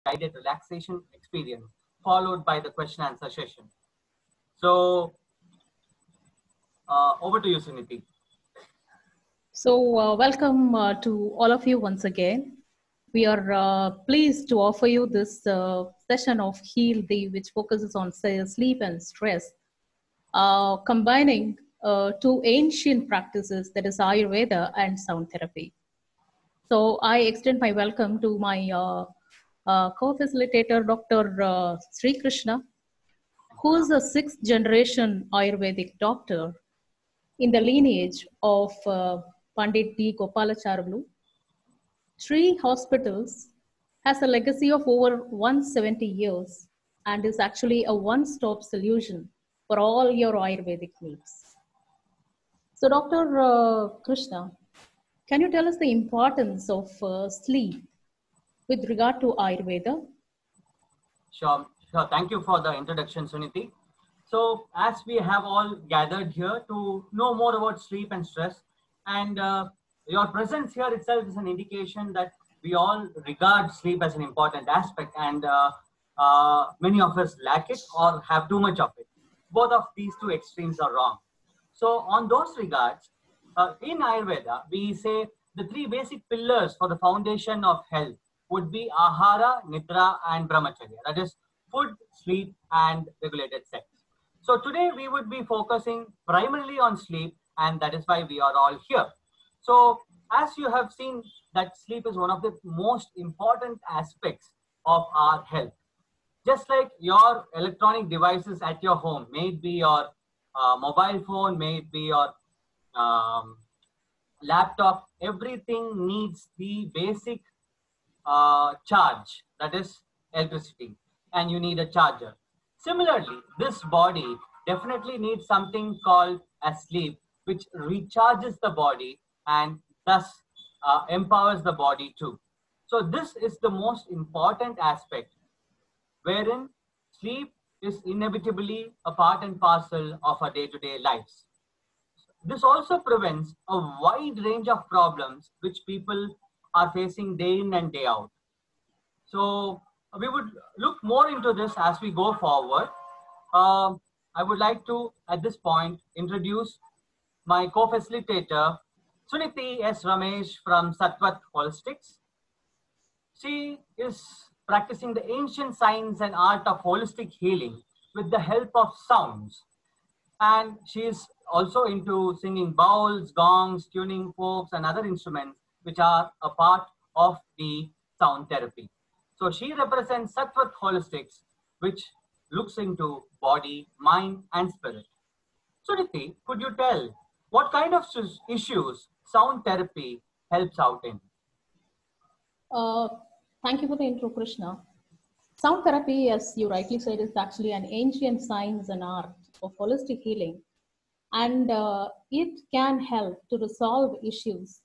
guided relaxation experience, followed by the question answer session. So, over to you, Suniti. So, welcome to all of you once again. We are pleased to offer you this session of Heal Thee, which focuses on sleep and stress, combining two ancient practices, that is Ayurveda and sound therapy. So I extend my welcome to my co-facilitator, Dr. Sri Krishna, who is a sixth generation Ayurvedic doctor in the lineage of Pandit D. Gopalacharlu. Sri Hospitals has a legacy of over 170 years and is actually a one-stop solution for all your Ayurvedic needs. So Dr. Krishna, can you tell us the importance of sleep with regard to Ayurveda? Sure. Thank you for the introduction, Suniti. So, as we have all gathered here to know more about sleep and stress, and your presence here itself is an indication that we all regard sleep as an important aspect, and many of us lack it or have too much of it. Both of these two extremes are wrong. So, on those regards, in Ayurveda, we say the three basic pillars for the foundation of health would be ahara, nidra, and brahmacharya. That is food, sleep, and regulated sex. So today we would be focusing primarily on sleep, and that is why we are all here. So as you have seen, that sleep is one of the most important aspects of our health. Just like your electronic devices at your home, may it be your mobile phone, may it be your laptop, everything needs the basic charge, that is electricity, and you need a charger. Similarly, this body definitely needs something called as sleep, which recharges the body and thus empowers the body too. So this is the most important aspect, wherein sleep is inevitably a part and parcel of our day-to-day lives. This also prevents a wide range of problems which people are facing day in and day out. So we would look more into this as we go forward. I would like to, at this point, introduce my co-facilitator, Suniti S. Ramesh from Sattvat Holistics. She is practicing the ancient science and art of holistic healing with the help of sounds. And she is also into singing bowls, gongs, tuning forks, and other instruments which are a part of the sound therapy. So she represents Sattvat Holistics, which looks into body, mind, and spirit. So Niti, could you tell what kind of issues sound therapy helps out in? Thank you for the intro, Krishna. Sound therapy, as you rightly said, is actually an ancient science and art of holistic healing. And it can help to resolve issues,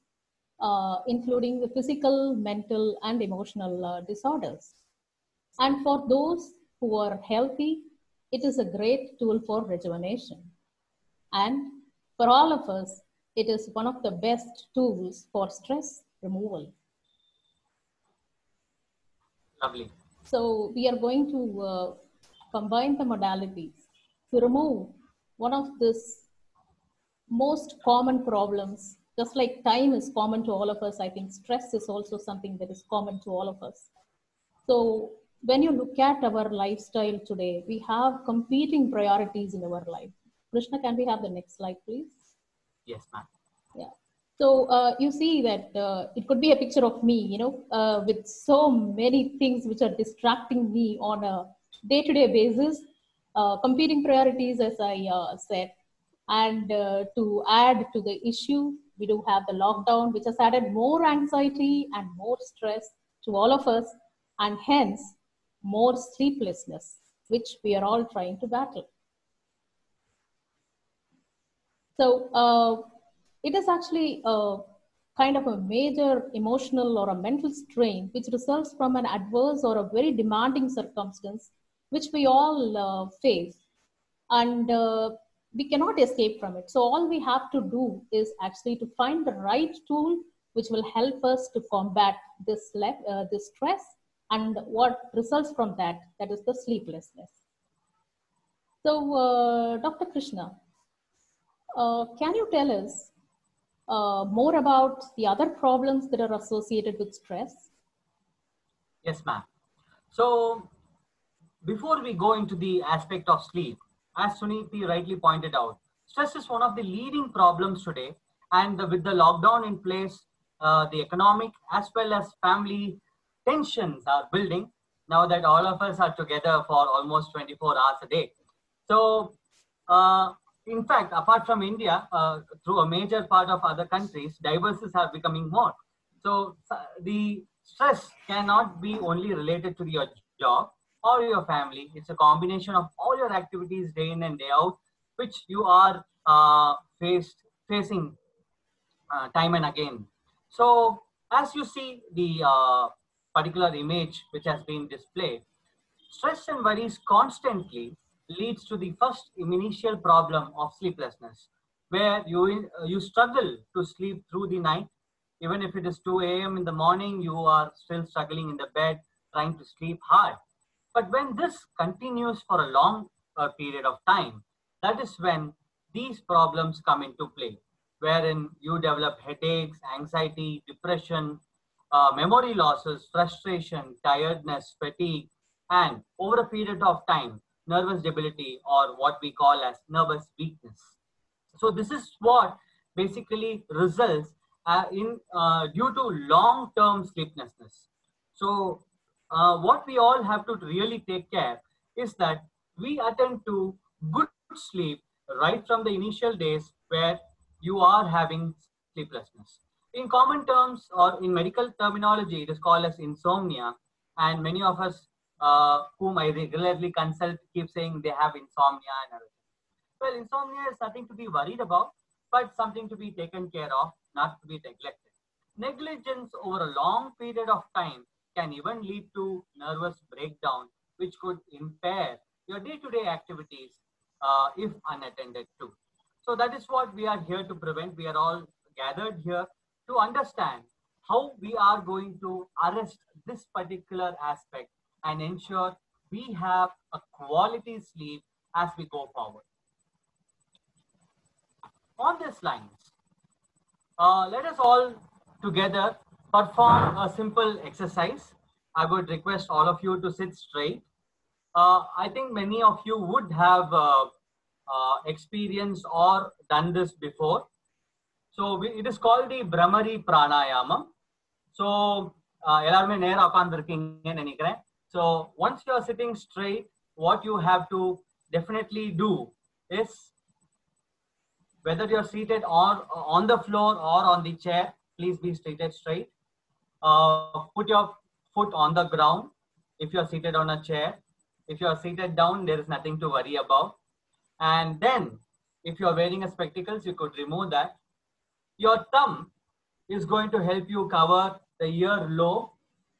including the physical, mental, and emotional disorders. And for those who are healthy, it is a great tool for rejuvenation. And for all of us, it is one of the best tools for stress removal. Lovely. So we are going to combine the modalities to remove one of this most common problems. Just like time is common to all of us, I think stress is also something that is common to all of us. So when you look at our lifestyle today, we have competing priorities in our life. Krishna, can we have the next slide, please? Yes, ma'am. Yeah. So you see that it could be a picture of me, with so many things which are distracting me on a day-to-day basis, competing priorities, as I said. And to add to the issue, we do have the lockdown, which has added more anxiety and more stress to all of us, and hence more sleeplessness, which we are all trying to battle. So it is actually a kind of a major emotional or a mental strain which results from an adverse or a very demanding circumstance which we all face, and we cannot escape from it. So all we have to do is actually to find the right tool which will help us to combat this stress and what results from that, that is the sleeplessness. So, Dr. Krishna, can you tell us more about the other problems that are associated with stress? Yes, ma'am. So before we go into the aspect of sleep, as Suniti rightly pointed out, stress is one of the leading problems today. And with the lockdown in place, the economic as well as family tensions are building now that all of us are together for almost 24 hours a day. So, uh, in fact, apart from India, through a major part of other countries, divorces are becoming more. So, the stress cannot be only related to your job or your family. It's a combination of all your activities day in and day out, which you are facing time and again. So, as you see the particular image which has been displayed, stress and worries constantly leads to the first initial problem of sleeplessness, where you struggle to sleep through the night. Even if it is 2 a.m. in the morning, you are still struggling in the bed, trying to sleep hard. But when this continues for a long period of time, that is when these problems come into play, wherein you develop headaches, anxiety, depression, memory losses, frustration, tiredness, fatigue, and over a period of time, nervous debility or what we call as nervous weakness. So this is what basically results in due to long-term sleeplessness. So what we all have to really take care is that we attend to good sleep right from the initial days where you are having sleeplessness. In common terms or in medical terminology, it is called as insomnia, and many of us whom I regularly consult keep saying they have insomnia and everything. Well, insomnia is nothing to be worried about, but something to be taken care of, not to be neglected. Negligence over a long period of time can even lead to nervous breakdown, which could impair your day-to-day activities if unattended to. So that is what we are here to prevent. We are all gathered here to understand how we are going to arrest this particular aspect and ensure we have a quality sleep as we go forward. On these lines, let us all together perform a simple exercise. I would request all of you to sit straight. I think many of you would have experienced or done this before. So it is called the Brahmari Pranayama. So எல்லாருமே நேரா உட்கார்ந்துருக்கீங்கன்னு நினைக்கிறேன். So once you are sitting straight, what you have to definitely do is, whether you're seated on the floor or on the chair, please be seated straight. Put your foot on the ground if you're seated on a chair. If you're seated down, there is nothing to worry about. And then, if you're wearing a spectacles, you could remove that. Your thumb is going to help you cover the earlobe.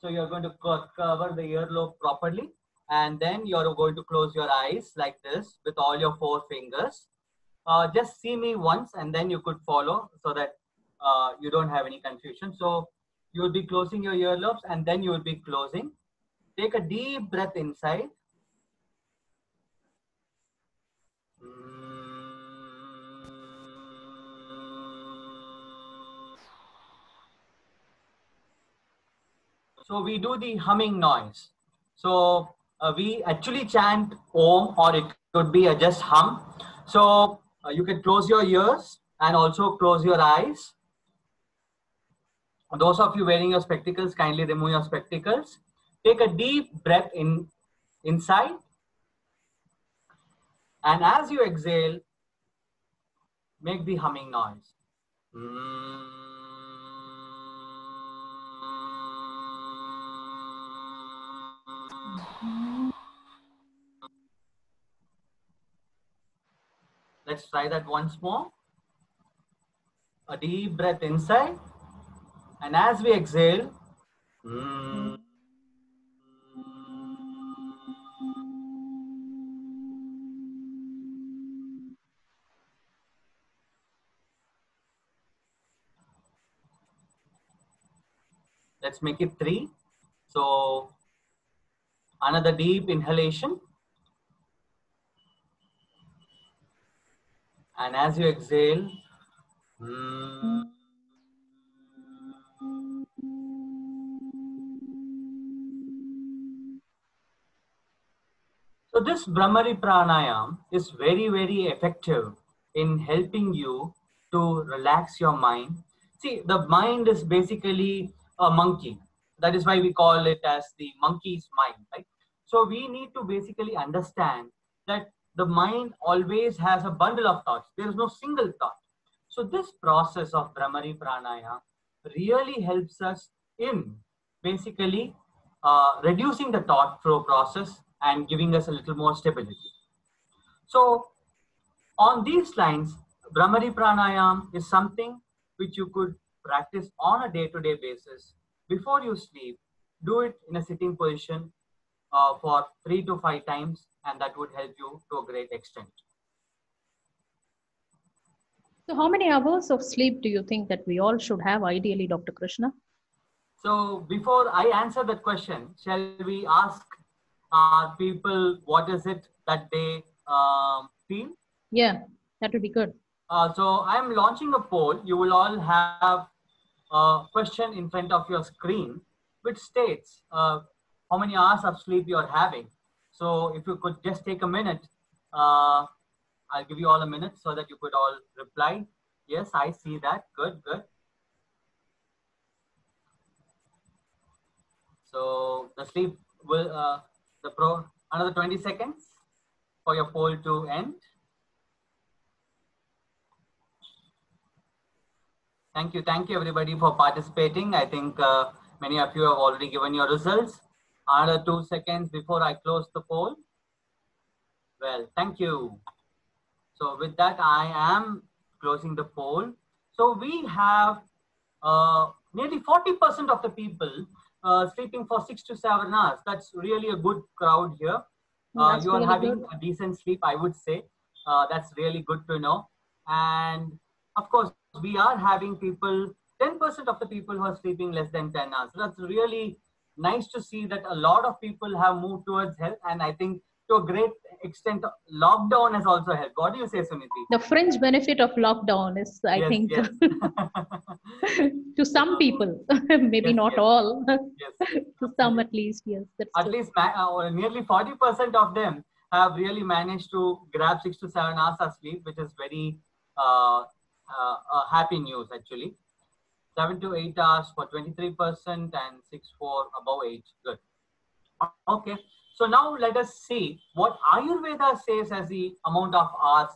So you're going to cover the earlobe properly. And then you're going to close your eyes like this with all your 4 fingers. Just see me once and then you could follow so that you don't have any confusion. So you will be closing your earlobes and then you will be closing. Take a deep breath inside. So we do the humming noise. So we actually chant Om, or it could be a just hum. So you can close your ears and also close your eyes. Those of you wearing your spectacles, kindly remove your spectacles. Take a deep breath inside. And as you exhale, make the humming noise. Let's try that once more. A deep breath inside. And as we exhale, let's make it 3. So Another deep inhalation. And as you exhale, so this Brahmari Pranayam is very, very effective in helping you to relax your mind. See, the mind is basically a monkey. That is why we call it as the monkey's mind, right? So we need to basically understand that the mind always has a bundle of thoughts. There is no single thought. So this process of Brahmari Pranayam really helps us in basically reducing the thought flow process and giving us a little more stability. So on these lines, Brahmari Pranayam is something which you could practice on a day-to-day basis. Before you sleep, do it in a sitting position for 3 to 5 times, and that would help you to a great extent. So how many hours of sleep do you think that we all should have ideally, Dr. Krishna? So before I answer that question, shall we ask people what is it that they feel? Yeah, that would be good. So I'm launching a poll. You will all have a question in front of your screen which states how many hours of sleep you're having. So if you could just take a minute, I'll give you all a minute so that you could all reply. Yes, I see that. Good, good. So the sleep will, another 20 seconds for your poll to end. Thank you everybody for participating. I think many of you have already given your results. Another 2 seconds before I close the poll. Well, thank you. So with that, I am closing the poll. So we have nearly 40% of the people sleeping for 6 to 7 hours. That's really a good crowd here. You are really having a decent sleep, I would say. That's really good to know. And of course, we are having people, 10% of the people who are sleeping less than 10 hours. So that's really nice to see that a lot of people have moved towards health. And I think to a great extent, lockdown has also helped. What do you say, Suniti? The fringe benefit of lockdown is, I think, yes. to some people, maybe Yes, not yes. all, Yes. to some at least, yes. That's At true. least nearly 40% of them have really managed to grab 6 to 7 hours of sleep, which is very happy news actually. 7 to 8 hours for 23% and 6 for above 8. Good. Okay. So now let us see what Ayurveda says as the amount of hours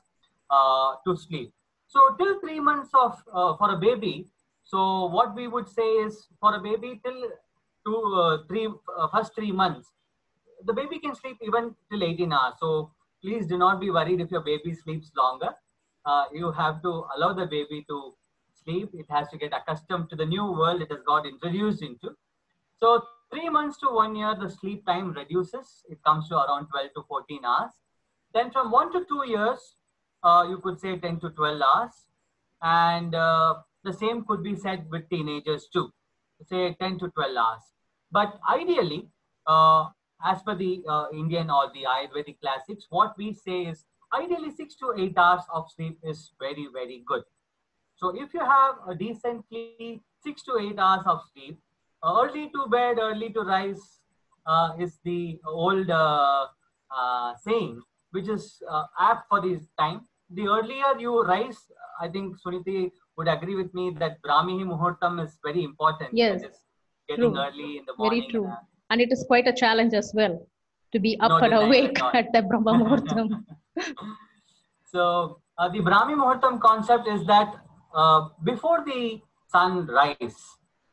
to sleep. So till 3 months of for a baby. So what we would say is for a baby till first 3 months, the baby can sleep even till 18 hours. So please do not be worried if your baby sleeps longer. You have to allow the baby to sleep. It has to get accustomed to the new world it has got introduced into. So 3 months to 1 year, the sleep time reduces. It comes to around 12 to 14 hours. Then from 1 to 2 years, you could say 10 to 12 hours. And the same could be said with teenagers too, say 10 to 12 hours. But ideally, as per the Indian or the Ayurvedic classics, what we say is ideally 6 to 8 hours of sleep is very, very good. So if you have a decently 6 to 8 hours of sleep, early to bed, early to rise is the old saying, which is apt for this time. The earlier you rise, I think Suniti would agree with me that Brahmi Muhurtam is very important. Yes, that is getting true. early in the morning. Very true. And it is quite a challenge as well to be up No and denying awake at all. at the Brahma Muhurtam. So the Brahmi Muhurtam concept is that before the sunrise,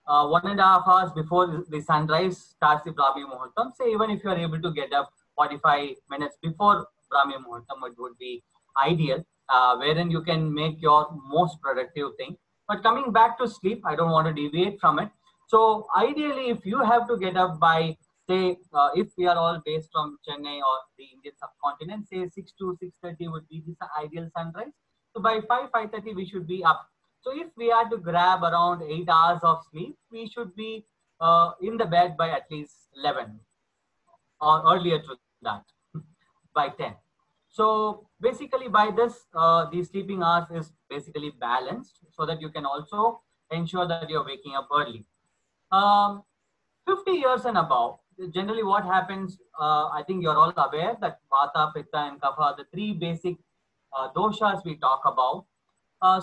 1.5 hours before the sunrise starts the Brahmi Muhurtam. Say even if you are able to get up 45 minutes before Brahmi Muhurtam, it would be ideal, wherein you can make your most productive thing. But coming back to sleep, I don't want to deviate from it. So ideally, if you have to get up by say, if we are all based from Chennai or the Indian subcontinent, say 6 to 6:30 would be the ideal sunrise. So by 5:30 we should be up. So if we are to grab around 8 hours of sleep, we should be in the bed by at least 11. or earlier to that by 10. So basically by this, the sleeping hours is basically balanced so that you can also ensure that you're waking up early. Um, 50 years and above, generally what happens, I think you're all aware that Vata, Pitta and Kapha are the three basic doshas we talk about.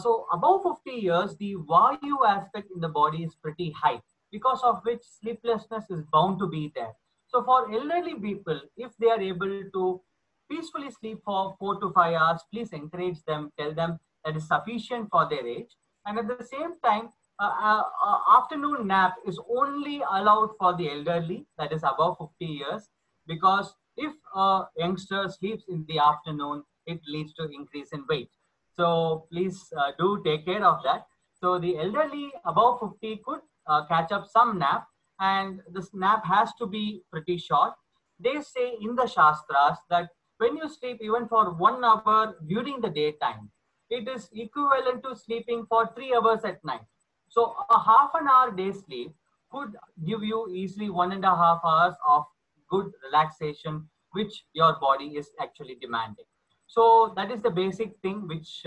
So above 50 years, the Vayu aspect in the body is pretty high, because of which sleeplessness is bound to be there. So for elderly people, if they are able to peacefully sleep for 4 to 5 hours, please encourage them, tell them that is sufficient for their age. And at the same time, afternoon nap is only allowed for the elderly, that is above 50 years, because if a youngster sleeps in the afternoon, it leads to increase in weight. So please do take care of that. So the elderly above 50 could catch up some nap, and this nap has to be pretty short. They say in the Shastras that when you sleep even for 1 hour during the daytime, it is equivalent to sleeping for 3 hours at night. So a half an hour day sleep could give you easily 1.5 hours of good relaxation, which your body is actually demanding. So that is the basic thing which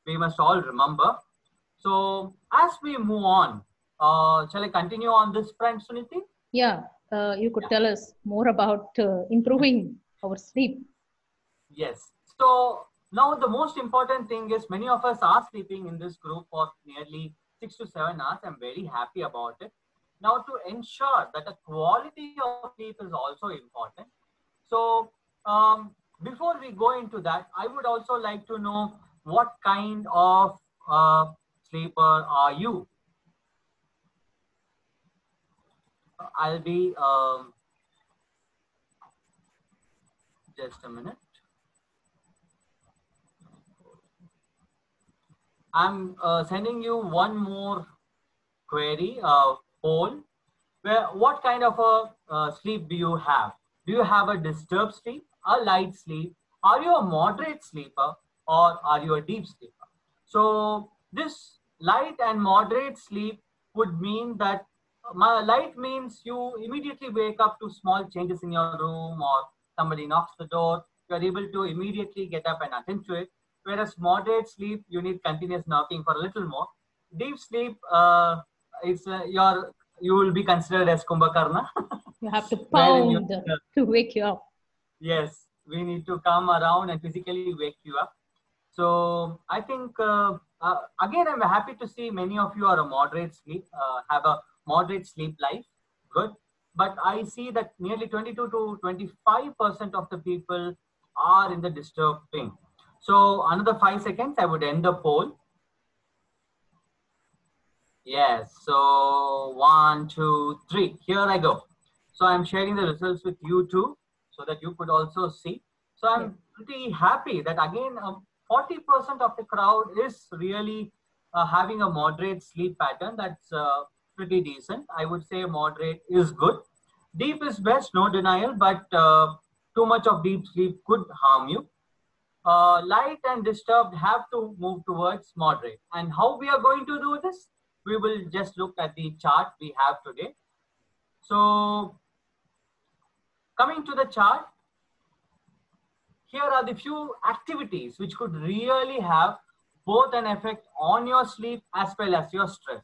we must all remember. So as we move on, shall I continue on this front, Suniti? Yeah, you could Yeah. tell us more about improving our sleep. Yes. So now the most important thing is many of us are sleeping in this group for nearly 6 to 7 hours. I'm very happy about it. Now to ensure that the quality of sleep is also important. So before we go into that, I would also like to know what kind of sleeper are you? I'll be just a minute. I'm sending you one more query, poll, where what kind of a sleep do you have? Do you have a disturbed sleep, a light sleep? Are you a moderate sleeper, or are you a deep sleeper? So this light and moderate sleep would mean that my light means you immediately wake up to small changes in your room, or somebody knocks the door, you are able to immediately get up and attend to it. Whereas moderate sleep, you need continuous knocking for a little more. Deep sleep, it's you will be considered as Kumbhakarna, You have to wherein you pound to wake you up. yes, we need to come around and physically wake you up. So I think again, I'm happy to see many of you are a moderate sleep, have a moderate sleep life. Good, but I see that nearly 22 to 25% of the people are in the disturbing. So another 5 seconds, I would end the poll. Yes. So 1, 2, 3. Here I go. So I'm sharing the results with you too, so that you could also see. So I'm pretty happy that again 40% of the crowd is really having a moderate sleep pattern. That's pretty decent. I would say moderate is good. Deep is best, no denial, but too much of deep sleep could harm you. Light and disturbed have to move towards moderate. And how we are going to do this? We will just look at the chart we have today. So coming to the chart, here are the few activities which could really have both an effect on your sleep as well as your stress.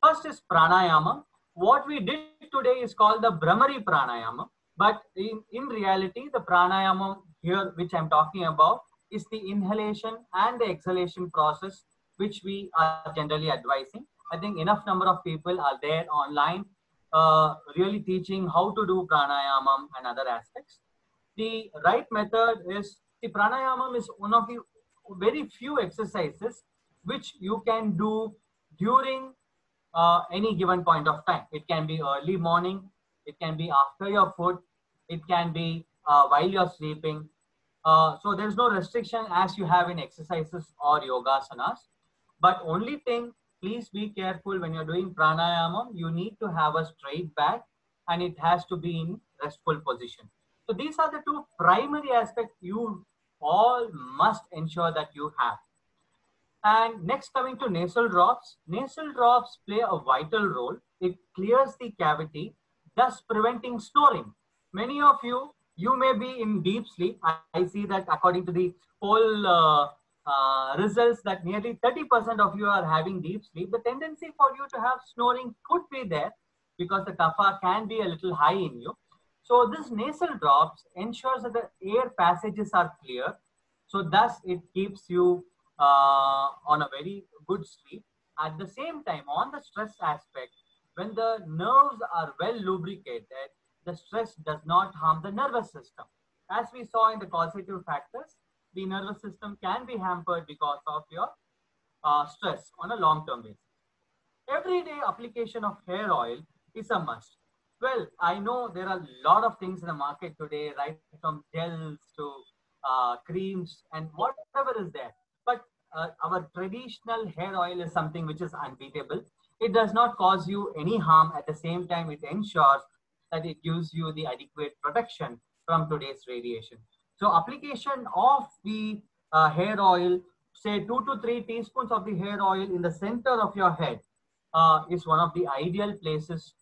First is pranayama. What we did today is called the Brahmari pranayama. But in reality, the pranayama here, which I'm talking about, is the inhalation and the exhalation process, which we are generally advising. I think enough number of people are there online, really teaching how to do pranayama and other aspects. The right method is the pranayama is one of the very few exercises which you can do during any given point of time. It can be early morning, it can be after your food, it can be while you're sleeping. So there's no restriction as you have in exercises or yogasanas. But only thing, please be careful when you're doing pranayama, you need to have a straight back and it has to be in restful position. So these are the two primary aspects you all must ensure that you have. And next, coming to nasal drops play a vital role. It clears the cavity, thus preventing snoring. Many of you, you may be in deep sleep. I see that according to the poll results that nearly 30% of you are having deep sleep. The tendency for you to have snoring could be there because the kapha can be a little high in you. So this nasal drops ensures that the air passages are clear. So thus it keeps you on a very good sleep. At the same time, on the stress aspect, when the nerves are well lubricated, the stress does not harm the nervous system. As we saw in the causative factors, the nervous system can be hampered because of your stress on a long-term basis. Everyday application of hair oil is a must. Well, I know there are a lot of things in the market today, right from gels to creams and whatever is there. But our traditional hair oil is something which is unbeatable. It does not cause you any harm. At the same time, it ensures that it gives you the adequate protection from today's radiation. So application of the hair oil, say 2 to 3 teaspoons of the hair oil in the center of your head is one of the ideal places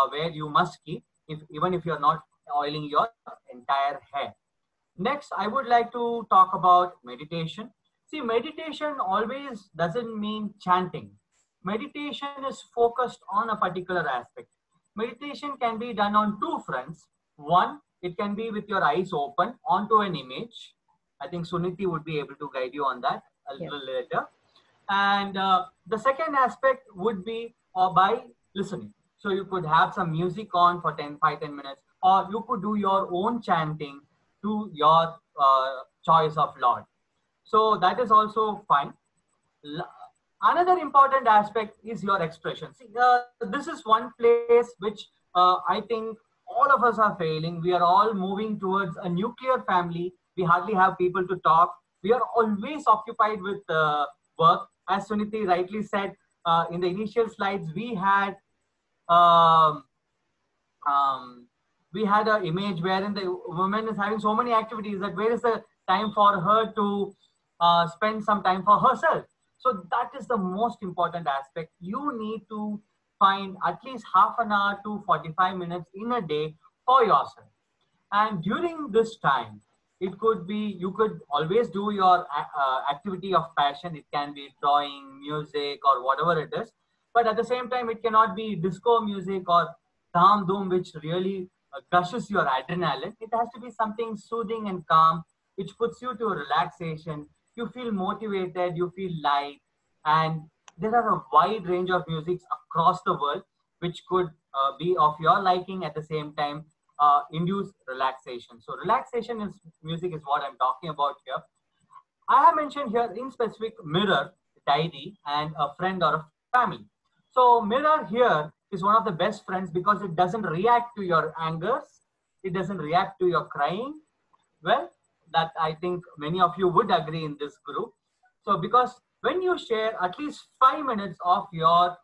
where you must keep, even if you're not oiling your entire hair. Next, I would like to talk about meditation. See, meditation always doesn't mean chanting. Meditation is focused on a particular aspect. Meditation can be done on two fronts. One, it can be with your eyes open onto an image. I think Suniti would be able to guide you on that a little later. And the second aspect would be by listening. So you could have some music on for 5-10 minutes, or you could do your own chanting to your choice of Lord. So that is also fine. Another important aspect is your expression. See, this is one place which I think all of us are failing. We are all moving towards a nuclear family. We hardly have people to talk. We are always occupied with work. As Suniti rightly said, in the initial slides, we had an image wherein the woman is having so many activities that where is the time for her to spend some time for herself. So that is the most important aspect. You need to find at least half an hour to 45 minutes in a day for yourself. And during this time, it could be, you could always do your activity of passion. It can be drawing, music, or whatever it is. But at the same time, it cannot be disco music or dham dhoom, which really gushes your adrenaline. It has to be something soothing and calm, which puts you to a relaxation. You feel motivated, you feel light, and there are a wide range of musics across the world, which could be of your liking at the same time. Induce relaxation. So relaxation is music is what I'm talking about here. I have mentioned here in specific mirror, diary, and a friend or a family. So mirror here is one of the best friends because it doesn't react to your angers. It doesn't react to your crying. Well, that I think many of you would agree in this group. So because when you share at least 5 minutes of your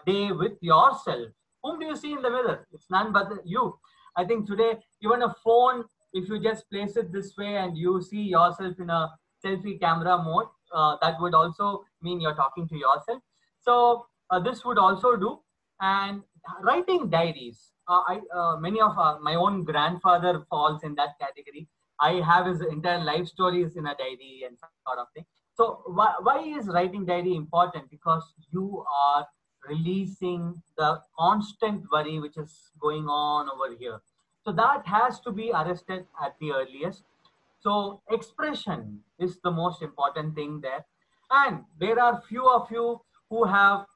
day with yourself, whom do you see in the mirror? It's none but you. I think today, even a phone, if you just place it this way and you see yourself in a selfie camera mode, that would also mean you're talking to yourself. So this would also do. And writing diaries. Many of my own grandfather falls in that category. I have his entire life stories in a diary and sort of thing. So why is writing diary important? Because you are releasing the constant worry which is going on over here. So that has to be arrested at the earliest. So expression is the most important thing there. And there are few of you who have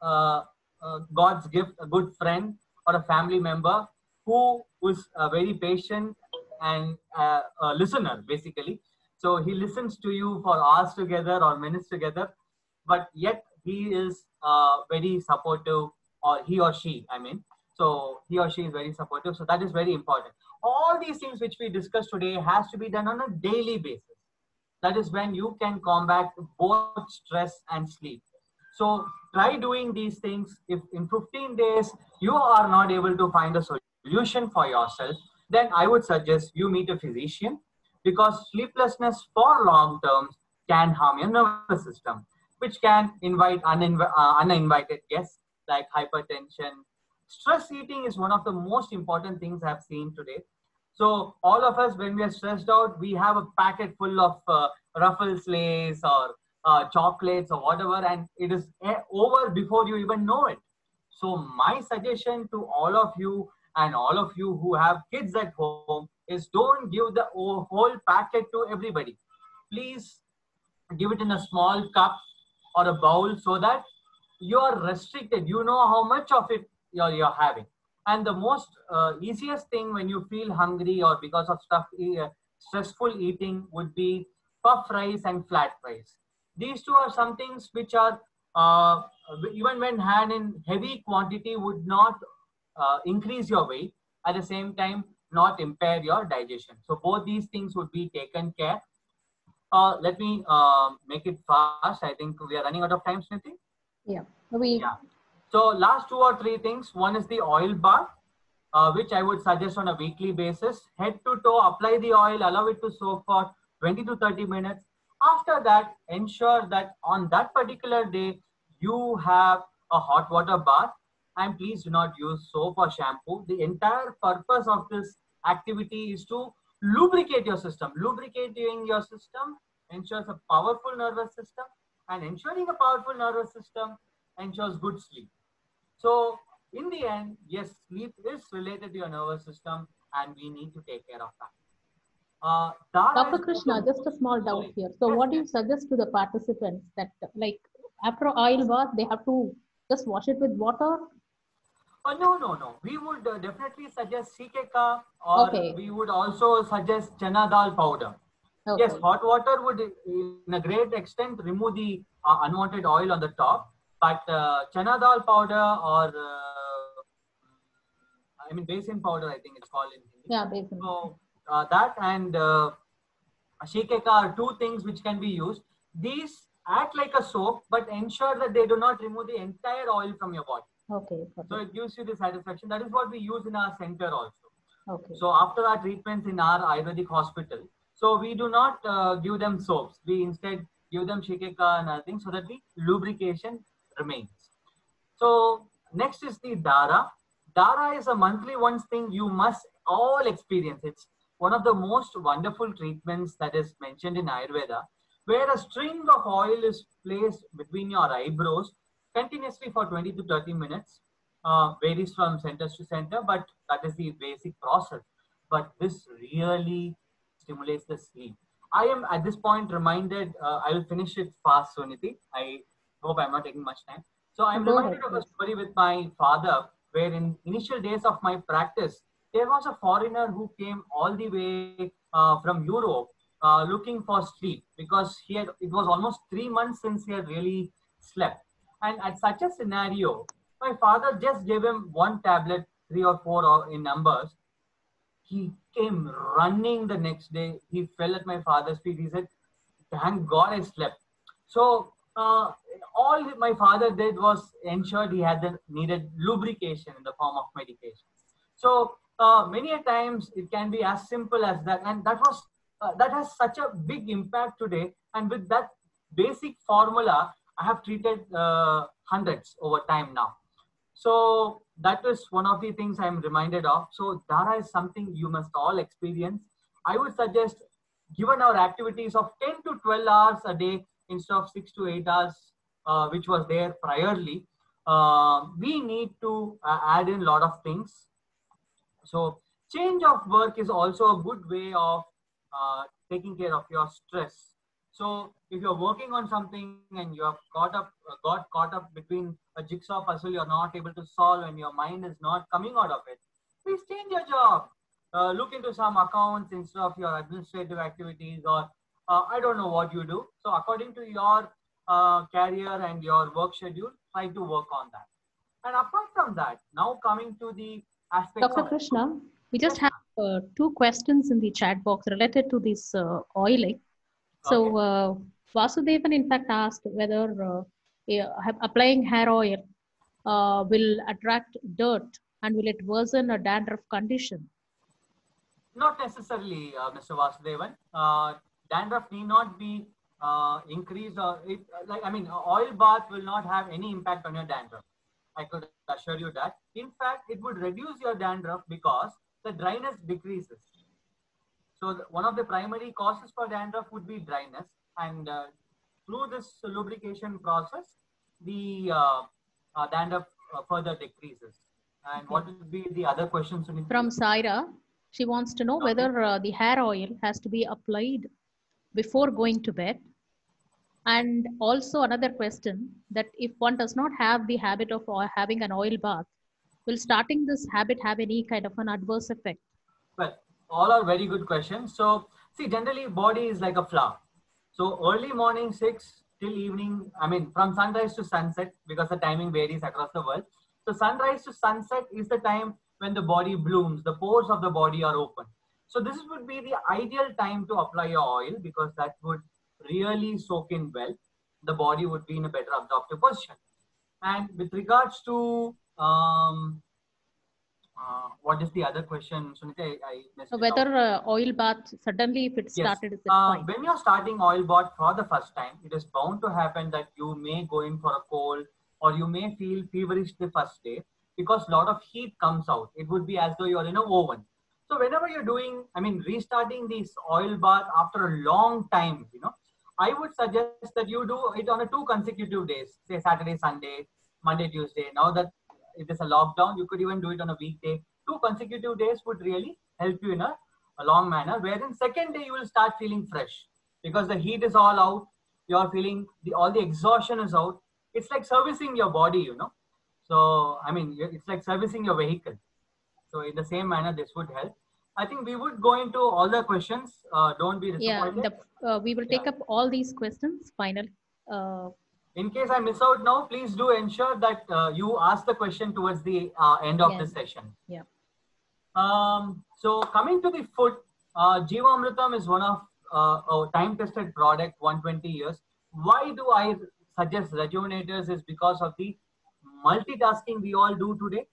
God's gift, a good friend or a family member who is very patient and a listener, basically. So he listens to you for hours together or minutes together, but yet he is very supportive, or he or she, I mean. So he or she is very supportive. So that is very important. All these things which we discussed today has to be done on a daily basis. That is when you can combat both stress and sleep. So try doing these things. If in 15 days you are not able to find a solution for yourself, then I would suggest you meet a physician, because sleeplessness for long terms can harm your nervous system, which can invite uninvited guests like hypertension. Stress eating is one of the most important things I've seen today. So all of us, when we are stressed out, we have a packet full of Ruffles Lays or chocolates or whatever, and it is over before you even know it. So my suggestion to all of you and all of you who have kids at home is don't give the whole packet to everybody. Please give it in a small cup or a bowl so that you are restricted. You know how much of it you're having. And the most easiest thing when you feel hungry or because of stressful eating would be puff rice and flat rice. These two are some things which are, uh, even when had in heavy quantity, would not increase your weight, at the same time not impair your digestion. So both these things would be taken care. Let me make it fast. I think we are running out of time, Smriti. Yeah. We Yeah. So last two or three things. One is the oil bath, which I would suggest on a weekly basis. Head to toe, apply the oil, allow it to soak for 20 to 30 minutes. After that, ensure that on that particular day, you have a hot water bath, and please do not use soap or shampoo. The entire purpose of this activity is to lubricate your system. Lubricating your system ensures a powerful nervous system, and ensuring a powerful nervous system ensures good sleep. So in the end, yes, sleep is related to your nervous system, and we need to take care of that. Dara Dr. is Krishna, just a small doubt sorry. here. So, Yes, what do yes. you suggest to the participants that, like, after oil bath, they have to just wash it with water? No, no, no. We would definitely suggest sikeka, or Okay, we would also suggest chana dal powder. Yes, okay, hot water would, in a great extent, remove the unwanted oil on the top. But chana dal powder, or I mean basin powder, I think it's called in Hindi. yeah, basin. So that and shikeka are two things which can be used. These act like a soap, but ensure that they do not remove the entire oil from your body. Okay, got So it. it gives you the satisfaction. That is what we use in our center also. Okay, So after our treatments in our Ayurvedic hospital, so we do not give them soaps. We instead give them shikeka and other things so that the lubrication remains. So next is the Dara. Dara is a monthly once thing you must all experience. It's one of the most wonderful treatments that is mentioned in Ayurveda, where a string of oil is placed between your eyebrows continuously for 20 to 30 minutes. Varies from center to center, but that is the basic process. But this really stimulates the sleep. I am at this point reminded, I will finish it fast, Suniti. I hope I'm not taking much time. So I'm go ahead, reminded of a please. story with my father, where in initial days of my practice, there was a foreigner who came all the way from Europe looking for sleep, because it was almost 3 months since he had really slept. And at such a scenario, my father just gave him one tablet, three or four in numbers. He came running the next day. He fell at my father's feet. He said, "Thank God I slept." So all my father did was ensured he had the needed lubrication in the form of medication. So many a times it can be as simple as that, and that has such a big impact today. And with that basic formula, I have treated hundreds over time now. So that is one of the things I'm reminded of. So Dara is something you must all experience. I would suggest, given our activities of 10 to 12 hours a day instead of 6 to 8 hours, which was there priorly, we need to add in a lot of things. So change of work is also a good way of taking care of your stress. So if you're working on something and you have got caught up between a jigsaw puzzle you're not able to solve and your mind is not coming out of it, please change your job. Look into some accounts instead of your administrative activities, or I don't know what you do. So according to your career and your work schedule, try to work on that. And apart from that, now coming to the aspects Dr. of food. Krishna, we just Yes, have ma'am. two questions in the chat box related to this oiling. Okay. So, Vasudevan, in fact, asked whether applying hair oil will attract dirt and will it worsen a dandruff condition? Not necessarily, Mr. Vasudevan. Dandruff need not be increased, or like, I mean, oil bath will not have any impact on your dandruff. I could assure you that. In fact, it would reduce your dandruff because the dryness decreases. So one of the primary causes for dandruff would be dryness, and through this lubrication process, the dandruff further decreases. And Okay. what would be the other questions? From Saira, she wants to know Okay. whether the hair oil has to be applied before going to bed. And also another question, that if one does not have the habit of having an oil bath, will starting this habit have any kind of an adverse effect? Well, all are very good questions. So, see, generally, body is like a flower. So, early morning 6 till evening, I mean, from sunrise to sunset, because the timing varies across the world. So, sunrise to sunset is the time when the body blooms, the pores of the body are open. So, this would be the ideal time to apply your oil because that would really soak in well. The body would be in a better absorptive position. And with regards to what is the other question, Sunita? I missed So it out. whether oil bath suddenly if it Yes. started, is it fine? When you're starting oil bath for the first time, it is bound to happen that you may go in for a cold or you may feel feverish the first day because a lot of heat comes out. It would be as though you're in an oven. So whenever you're doing, I mean, restarting this oil bath after a long time, I would suggest that you do it on a 2 consecutive days, say Saturday, Sunday, Monday, Tuesday. Now that it is a lockdown, you could even do it on a weekday. 2 consecutive days would really help you in a long manner. Wherein second day you will start feeling fresh because the heat is all out. You're feeling all the exhaustion is out. It's like servicing your body. So I mean, it's like servicing your vehicle. So in the same manner, this would help. I think we would go into all the questions. Don't be Yeah, disappointed. we will take up all these questions finally. In case I miss out now, please do ensure that you ask the question towards the end of the session. Yeah. So coming to the food, Jeevamrutam is one of a time-tested product, 120 years. Why do I suggest rejuvenators is because of the multitasking we all do today.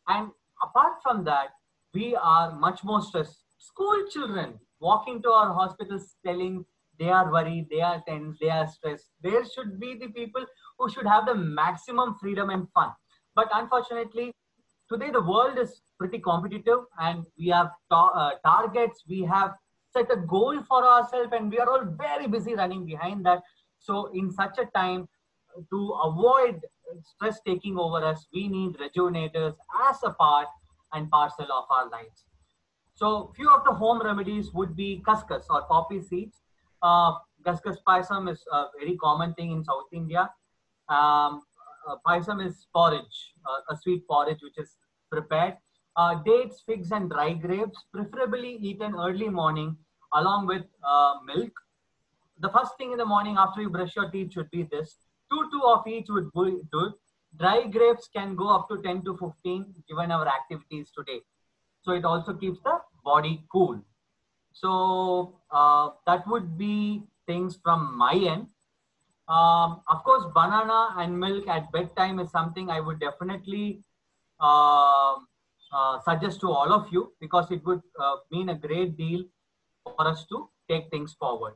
And apart from that, we are much more stressed. School children walking to our hospitals telling they are worried, they are tense, they are stressed. There should be the people who should have the maximum freedom and fun. But unfortunately, today the world is pretty competitive and we have targets, we have set a goal for ourselves and we are all very busy running behind that. So in such a time, to avoid stress taking over us, we need rejuvenators as a part and parcel of our lives. So few of the home remedies would be cuscus or poppy seeds. Cuscus paisam is a very common thing in South India. Paisam is porridge, a sweet porridge which is prepared. Dates, figs, and dry grapes, preferably eaten early morning along with milk. The first thing in the morning after you brush your teeth should be this. Two of each would be good. Dry grapes can go up to 10 to 15 given our activities today. So it also keeps the body cool. So that would be things from my end. Of course, banana and milk at bedtime is something I would definitely suggest to all of you because it would mean a great deal for us to take things forward.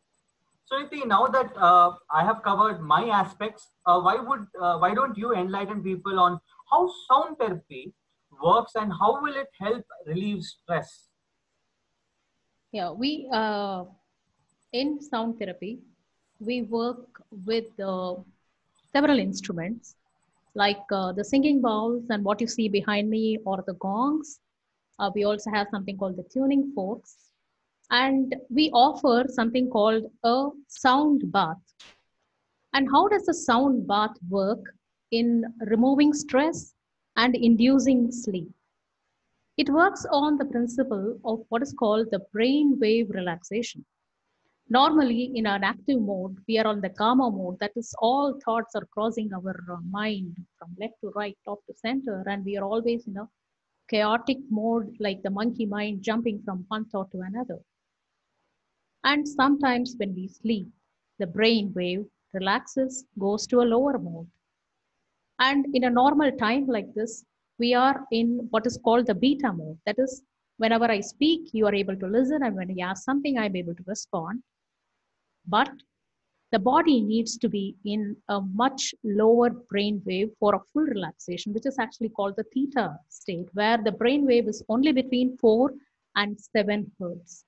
So, Niti, now that I have covered my aspects, why don't you enlighten people on how sound therapy works and how will it help relieve stress? Yeah, we in sound therapy, we work with several instruments like the singing bowls and what you see behind me or the gongs. We also have something called the tuning forks. And we offer something called a sound bath. And how does the sound bath work in removing stress and inducing sleep? It works on the principle of what is called the brain wave relaxation. Normally, in an active mode, we are on the gamma mode. That is, all thoughts are crossing our mind from left to right, top to center, and we are always in a chaotic mode, like the monkey mind jumping from one thought to another. And sometimes when we sleep, the brain wave relaxes, goes to a lower mode. And in a normal time like this, we are in what is called the beta mode. That is, whenever I speak, you are able to listen, and when you ask something, I'm able to respond. But the body needs to be in a much lower brain wave for a full relaxation, which is actually called the theta state, where the brain wave is only between 4 and 7 hertz.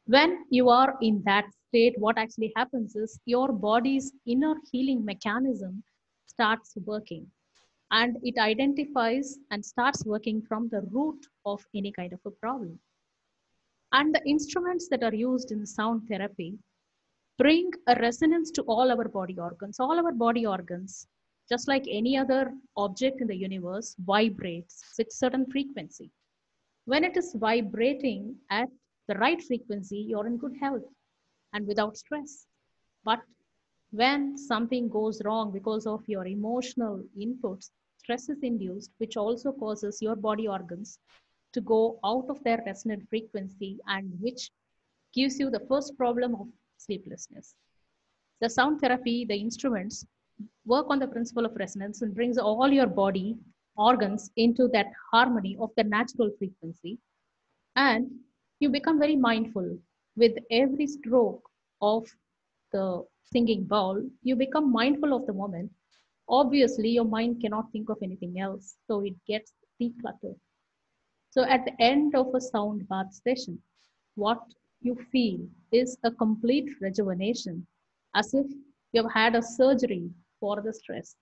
When you are in that state, what actually happens is your body's inner healing mechanism starts working, and it identifies and starts working from the root of any kind of a problem. And the instruments that are used in sound therapy bring a resonance to all our body organs. All our body organs, just like any other object in the universe, vibrates with certain frequency. When it is vibrating at the right frequency, you're in good health and without stress. But when something goes wrong because of your emotional inputs, stress is induced, which also causes your body organs to go out of their resonant frequency, and which gives you the first problem of sleeplessness. The sound therapy, the instruments work on the principle of resonance and brings all your body organs into that harmony of the natural frequency, and you become very mindful with every stroke of the singing bowl. You become mindful of the moment. Obviously your mind cannot think of anything else, so it gets decluttered. So at the end of a sound bath session, what you feel is a complete rejuvenation, as if you have had a surgery for the stress.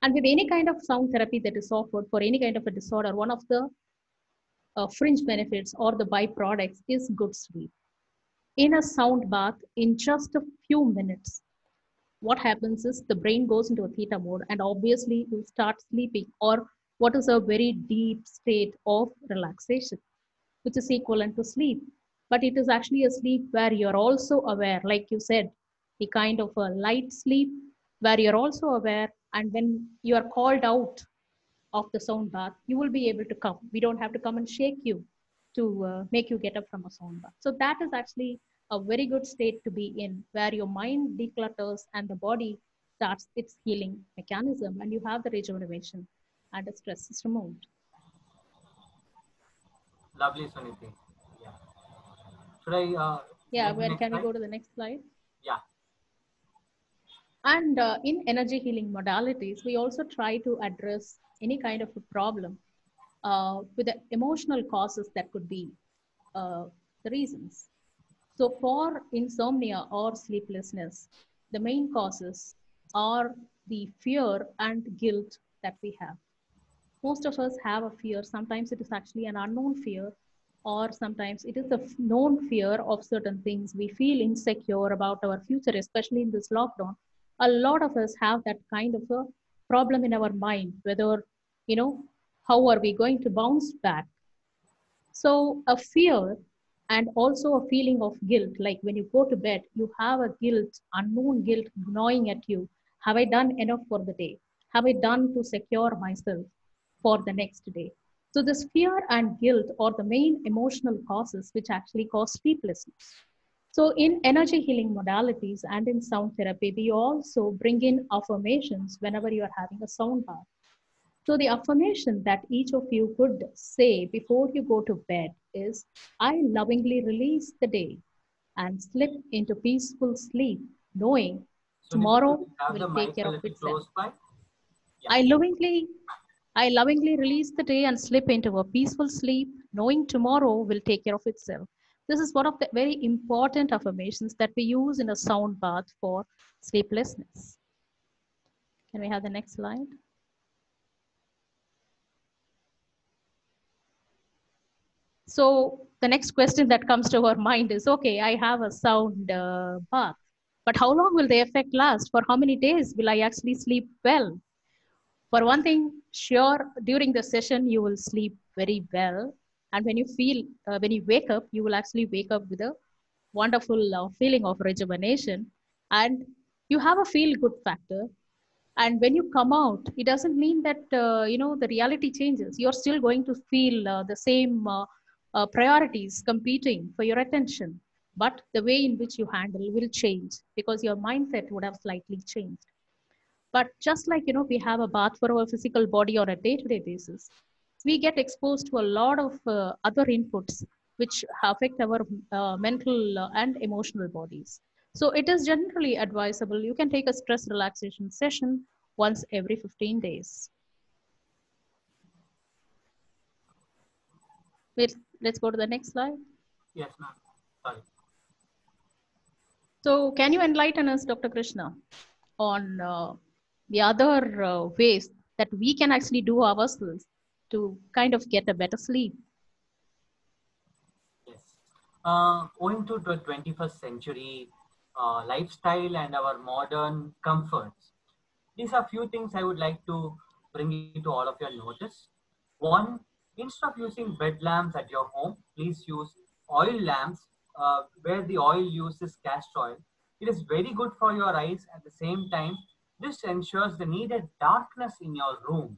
And with any kind of sound therapy that is offered for any kind of a disorder, one of the fringe benefits or the byproducts is good sleep. In a sound bath, in just a few minutes, what happens is the brain goes into a theta mode, and obviously you start sleeping, or what is a very deep state of relaxation, which is equivalent to sleep. But it is actually a sleep where you're also aware, like you said, a kind of a light sleep where you're also aware. And when you are called out of the sound bath, you will be able to come. We don't have to come and shake you to make you get up from a sound bath. So that is actually a very good state to be in, where your mind declutters and the body starts its healing mechanism, and you have the rejuvenation and the stress is removed. Lovely, Suniti. Yeah. Should I Yeah, make the where next can we slide? go to the next slide? Yeah. And in energy healing modalities, we also try to address any kind of a problem with the emotional causes that could be the reasons. So, for insomnia or sleeplessness, the main causes are the fear and guilt that we have. Most of us have a fear. Sometimes it is actually an unknown fear, or sometimes it is a known fear of certain things. We feel insecure about our future, especially in this lockdown. A lot of us have that kind of a problem in our mind, whether, you know, how are we going to bounce back? So, a fear and also a feeling of guilt, like when you go to bed, you have a guilt, unknown guilt gnawing at you. Have I done enough for the day? Have I done to secure myself for the next day? So, this fear and guilt are the main emotional causes which actually cause sleeplessness. So, in energy healing modalities and in sound therapy, we also bring in affirmations whenever you are having a sound bath. So, the affirmation that each of you could say before you go to bed is, I lovingly release the day and slip into peaceful sleep, knowing Suniti, could tomorrow you have will the take mic care a of little itself. close by? Yeah. I lovingly, I lovingly release the day and slip into a peaceful sleep, knowing tomorrow will take care of itself. This is one of the very important affirmations that we use in a sound bath for sleeplessness. Can we have the next slide? So the next question that comes to our mind is, okay, I have a sound bath, but how long will the effect last? For how many days will I actually sleep well? For one thing, sure, during the session, you will sleep very well. And when you wake up, you will actually wake up with a wonderful feeling of rejuvenation. And you have a feel good factor. And when you come out, it doesn't mean that the reality changes. You're still going to feel the same priorities competing for your attention, but the way in which you handle will change because your mindset would have slightly changed. But just like we have a bath for our physical body on a day-to-day basis, we get exposed to a lot of other inputs which affect our mental and emotional bodies. So it is generally advisable you can take a stress relaxation session once every 15 days. Let's go to the next slide. Yes, ma'am. Sorry. So, can you enlighten us, Dr. Krishna, on the other ways that we can actually do ourselves to kind of get a better sleep? Yes. Owing to the 21st century lifestyle and our modern comforts, these are few things I would like to bring it to all of your notice. One, instead of using bed lamps at your home, please use oil lamps where the oil uses castor oil. It is very good for your eyes. At the same time, this ensures the needed darkness in your room,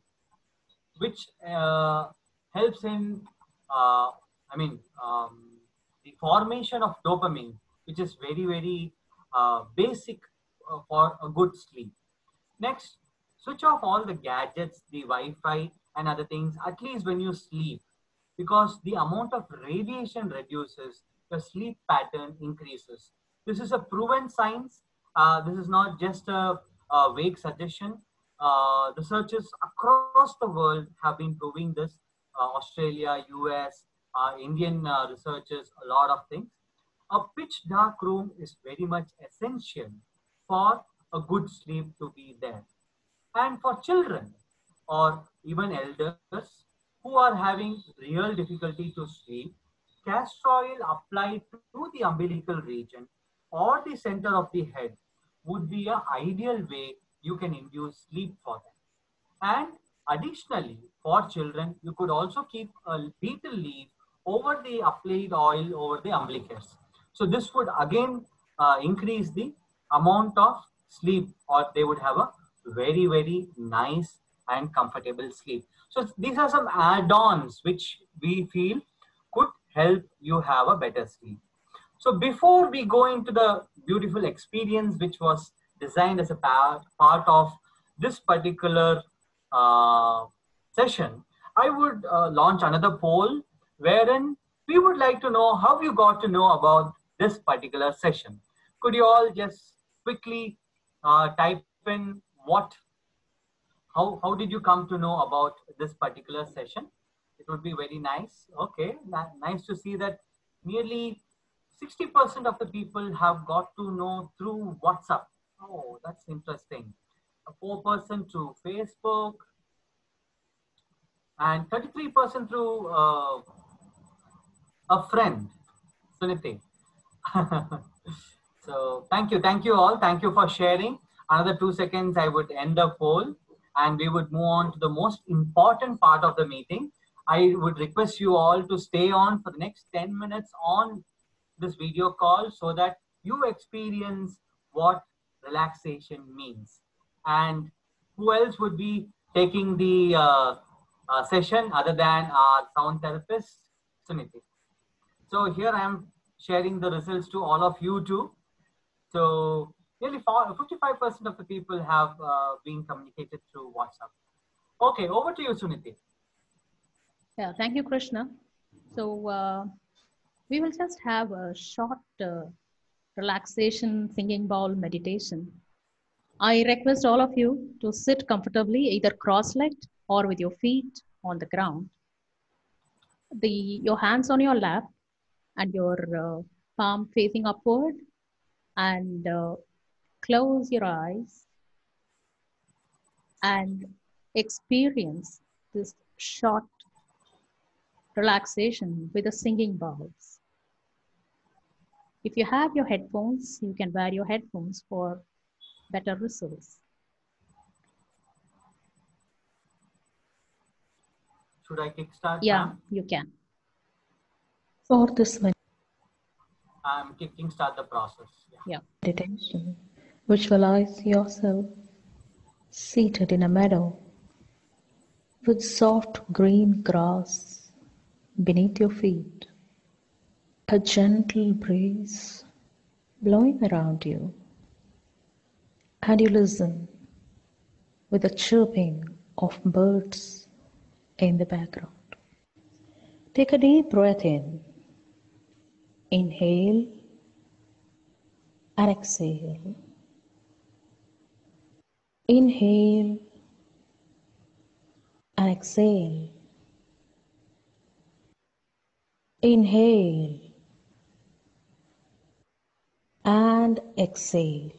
which helps in, I mean, the formation of dopamine, which is very, very basic for a good sleep. Next, switch off all the gadgets, the Wi-Fi and other things, at least when you sleep, because the amount of radiation reduces, the sleep pattern increases. This is a proven science. This is not just a vague suggestion. Researchers across the world have been proving this. Australia, US, Indian researchers, a lot of things. A pitch dark room is very much essential for a good sleep to be there. And for children or even elders who are having real difficulty to sleep, castor oil applied to the umbilical region or the center of the head would be an ideal way you can induce sleep for them. And additionally, for children, you could also keep a betel leaf over the applied oil over the umbilicus. So this would again increase the amount of sleep, or they would have a very, very nice and comfortable sleep. So these are some add-ons which we feel could help you have a better sleep. So before we go into the beautiful experience which was designed as a part of this particular uh, session, I would launch another poll wherein we would like to know how you got to know about this particular session. Could you all just quickly type in how did you come to know about this particular session? It would be very nice. Okay, nice to see that nearly 60% of the people have got to know through WhatsApp. Oh, that's interesting. 4% through Facebook and 33% through a friend, Suniti. So thank you all. Thank you for sharing. Another 2 seconds, I would end the poll and we would move on to the most important part of the meeting. I would request you all to stay on for the next 10 minutes on this video call so that you experience what relaxation means. And who else would be taking the session other than our sound therapist, Suniti? So here I am sharing the results to all of you too. So nearly 55% of the people have been communicated through WhatsApp. Okay, over to you, Suniti. Yeah, thank you, Krishna. So, we will just have a short relaxation singing bowl meditation. I request all of you to sit comfortably, either cross-legged or with your feet on the ground. Your hands on your lap and your palm facing upward, and close your eyes and experience this short relaxation with the singing bowls. If you have your headphones, you can wear your headphones for better results. Should I kickstart, Yeah, ma'am? you can. For this I'm kickstart the process. Yeah. meditation, visualize yourself seated in a meadow with soft green grass beneath your feet, a gentle breeze blowing around you, and you listen with the chirping of birds in the background. Take a deep breath in. Inhale and exhale. Inhale and exhale. Inhale and and exhale.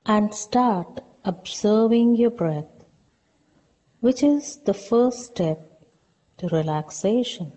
And start observing your breath, which is the first step to relaxation.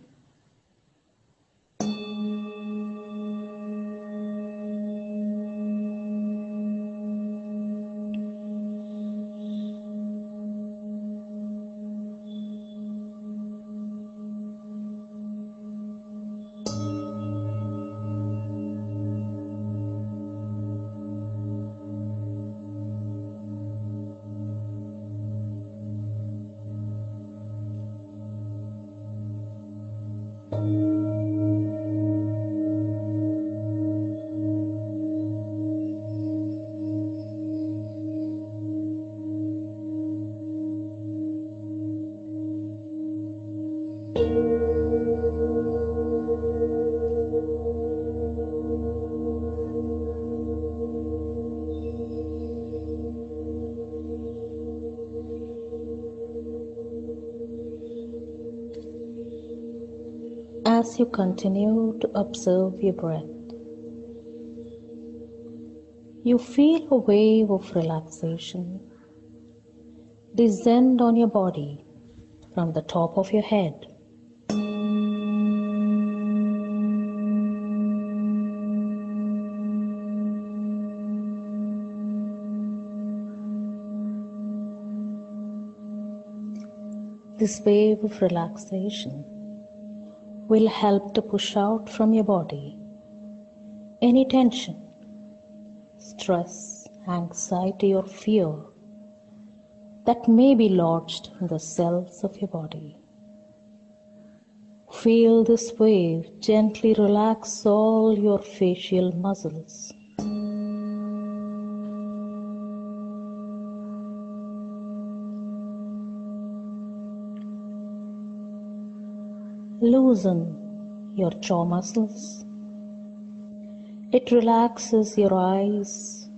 As you continue to observe your breath, you feel a wave of relaxation descend on your body from the top of your head. This wave of relaxation will help to push out from your body any tension, stress, anxiety, or fear that may be lodged in the cells of your body. Feel this wave gently relax all your facial muscles. Loosen your jaw muscles. It relaxes your eyes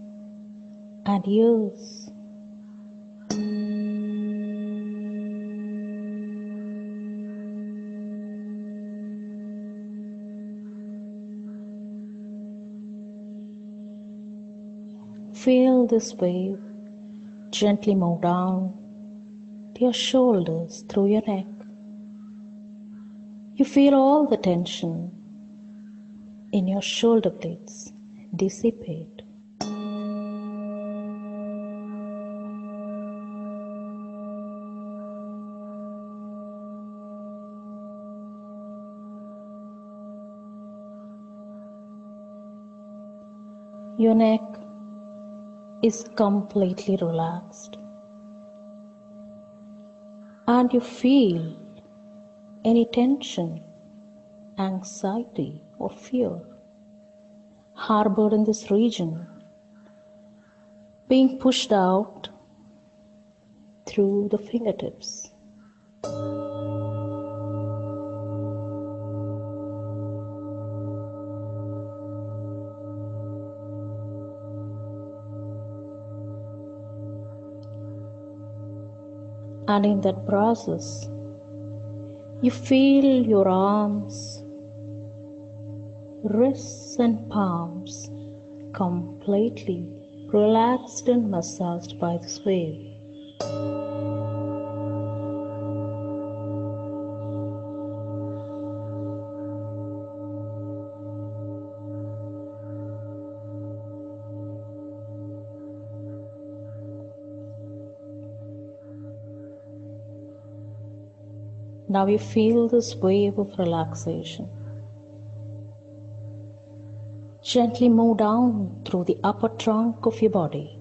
and ears. Feel this wave gently move down to your shoulders through your neck. You feel all the tension in your shoulder blades dissipate. Your neck is completely relaxed, and you feel any tension, anxiety, or fear harbored in this region being pushed out through the fingertips. And in that process, you feel your arms, wrists, and palms completely relaxed and massaged by this wave. Now you feel this wave of relaxation gently move down through the upper trunk of your body.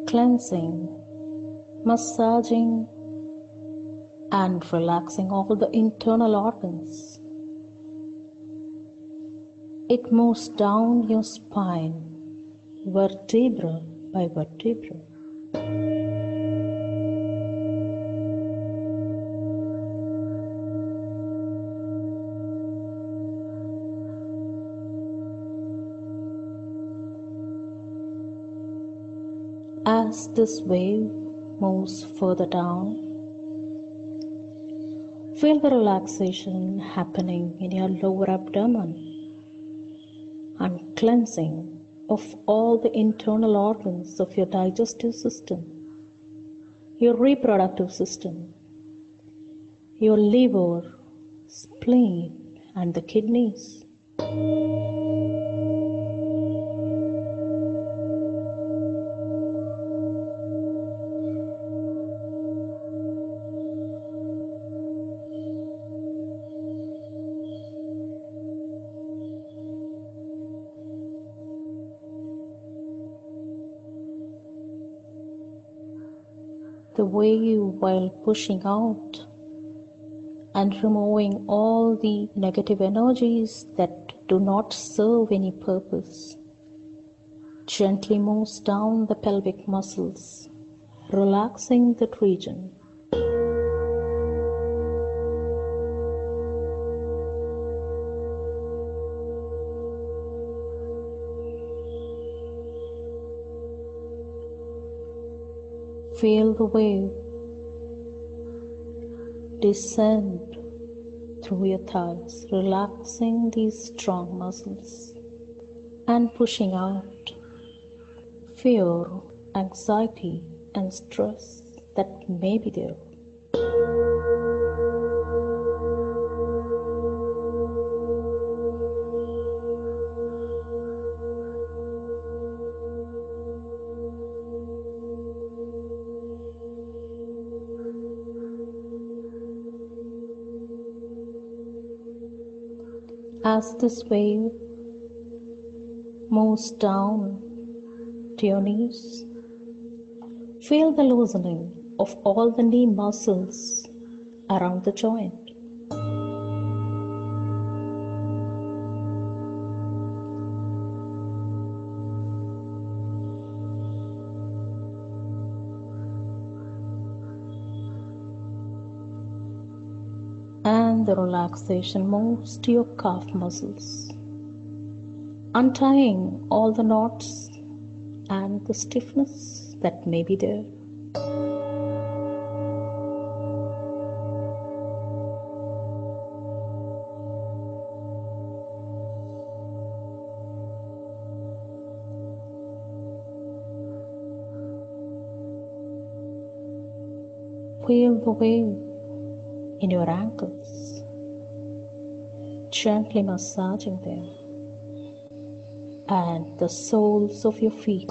Cleansing, massaging, and relaxing all the internal organs. It moves down your spine, vertebra by vertebra. As this wave moves further down, feel the relaxation happening in your lower abdomen and cleansing of all the internal organs of your digestive system, your reproductive system, your liver, spleen, and the kidneys. The wave, while pushing out and removing all the negative energies that do not serve any purpose, gently moves down the pelvic muscles, relaxing that region. Feel the wave descend through your thighs, relaxing these strong muscles and pushing out fear, anxiety, and stress that may be there. As this wave moves down to your knees, feel the loosening of all the knee muscles around the joint. And the relaxation moves to your calf muscles, untying all the knots and the stiffness that may be there. Feel the wave in your ankles, gently massaging them, and the soles of your feet.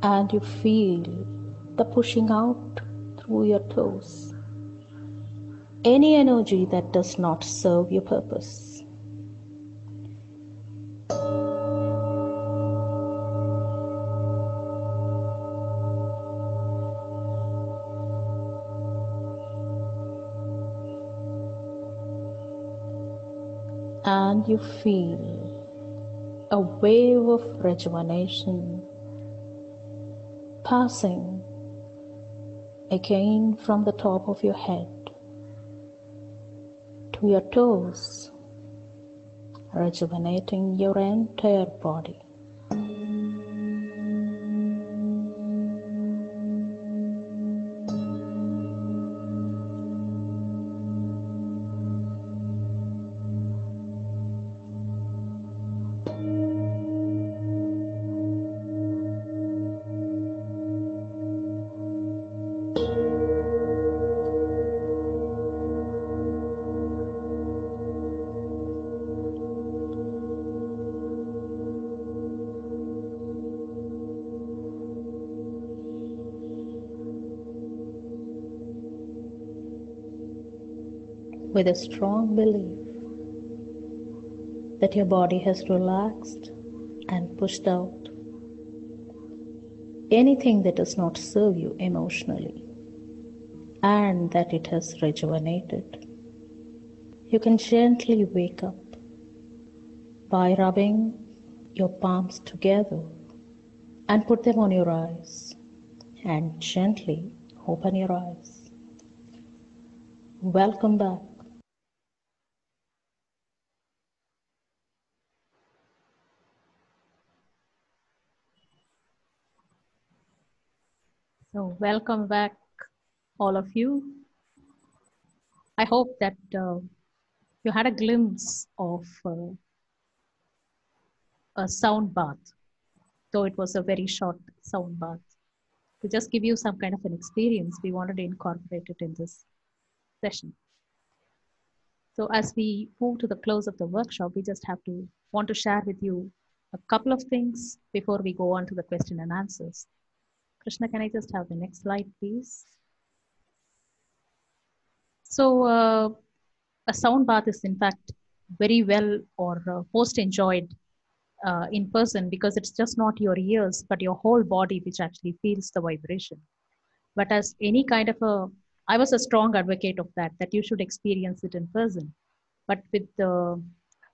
And you feel the pushing out through your toes, any energy that does not serve your purpose. And you feel a wave of rejuvenation passing again from the top of your head to your toes, rejuvenating your entire body. With a strong belief that your body has relaxed and pushed out anything that does not serve you emotionally, and that it has rejuvenated, you can gently wake up by rubbing your palms together and put them on your eyes and gently open your eyes. Welcome back So welcome back, all of you. I hope that you had a glimpse of a sound bath, though it was a very short sound bath. To just give you some kind of an experience, we wanted to incorporate it in this session. So as we move to the close of the workshop, we just want to share with you a couple of things before we go on to the question and answers. Krishna, can I just have the next slide, please? So a sound bath is in fact very well or most enjoyed in person, because it's just not your ears, but your whole body which actually feels the vibration. But as any kind of I was a strong advocate of that you should experience it in person. But with the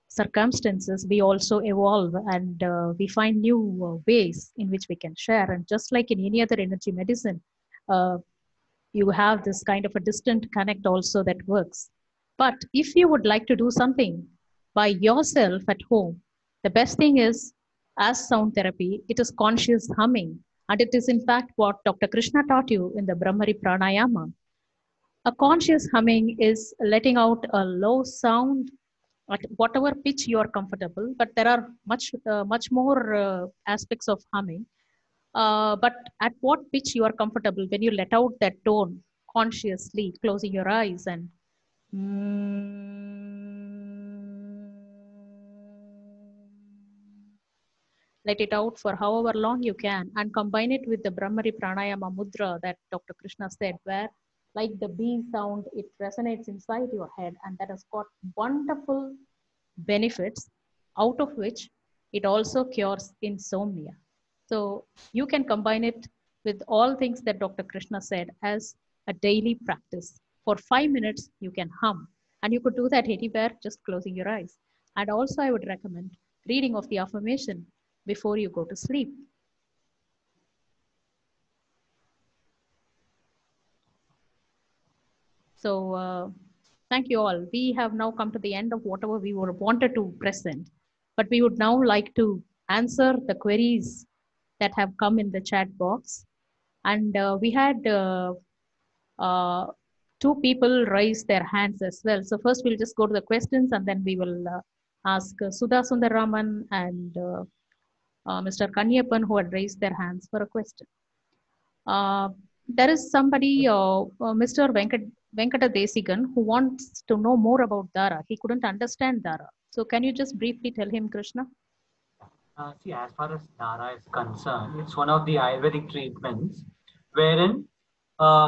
circumstances, we also evolve and we find new ways in which we can share. And just like in any other energy medicine, you have this kind of a distant connect also that works. But if you would like to do something by yourself at home, the best thing is, as sound therapy, it is conscious humming. And it is in fact what Dr. Krishna taught you in the Brahmari Pranayama. A conscious humming is letting out a low sound at whatever pitch you are comfortable, but there are much more aspects of humming. But at what pitch you are comfortable, when you let out that tone consciously, closing your eyes and let it out for however long you can, and combine it with the Brahmari Pranayama Mudra that Dr. Krishna said, where like the bee sound, it resonates inside your head, and that has got wonderful benefits, out of which it also cures insomnia. So you can combine it with all things that Dr. Krishna said as a daily practice. For 5 minutes, you can hum, and you could do that anywhere, just closing your eyes. And also I would recommend reading of the affirmation before you go to sleep. So thank you all. We have now come to the end of whatever we wanted to present, but we would now like to answer the queries that have come in the chat box. And we had 2 people raise their hands as well. So first we'll just go to the questions, and then we will ask Sudha Sundaraman and Mr. Kanyapan, who had raised their hands for a question. There is somebody, Mr. Venkata Desigan, who wants to know more about Dara. He couldn't understand Dara. So can you just briefly tell him, Krishna? See, as far as Dara is concerned, it's one of the Ayurvedic treatments wherein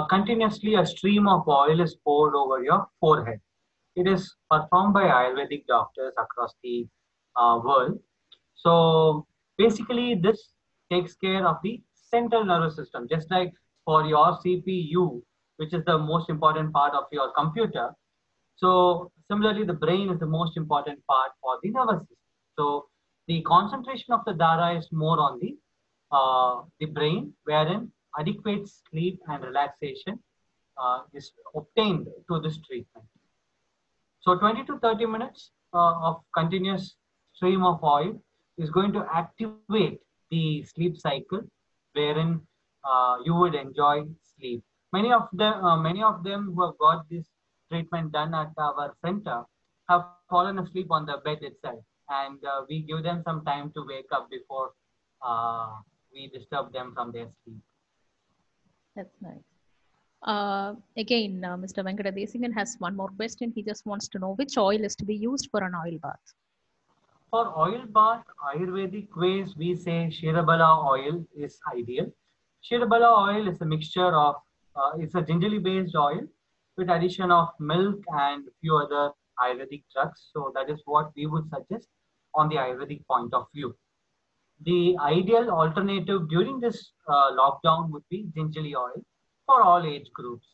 continuously a stream of oil is poured over your forehead. It is performed by Ayurvedic doctors across the world. So basically, this takes care of the central nervous system, just like for your CPU, which is the most important part of your computer. So similarly, the brain is the most important part for the nervous system. So the concentration of the Dara is more on the brain, wherein adequate sleep and relaxation is obtained through this treatment. So 20 to 30 minutes of continuous stream of oil is going to activate the sleep cycle, wherein you would enjoy sleep. Many of them who have got this treatment done at our center have fallen asleep on the bed itself, and we give them some time to wake up before we disturb them from their sleep. That's nice. Again, Mr. Venkata Desigan has one more question. He just wants to know which oil is to be used for an oil bath. For oil bath, Ayurvedic ways, we say Shirabala oil is ideal. Shirabala oil is a mixture of, it's a gingerly based oil with addition of milk and few other Ayurvedic drugs. So that is what we would suggest on the Ayurvedic point of view. The ideal alternative during this lockdown would be gingerly oil for all age groups.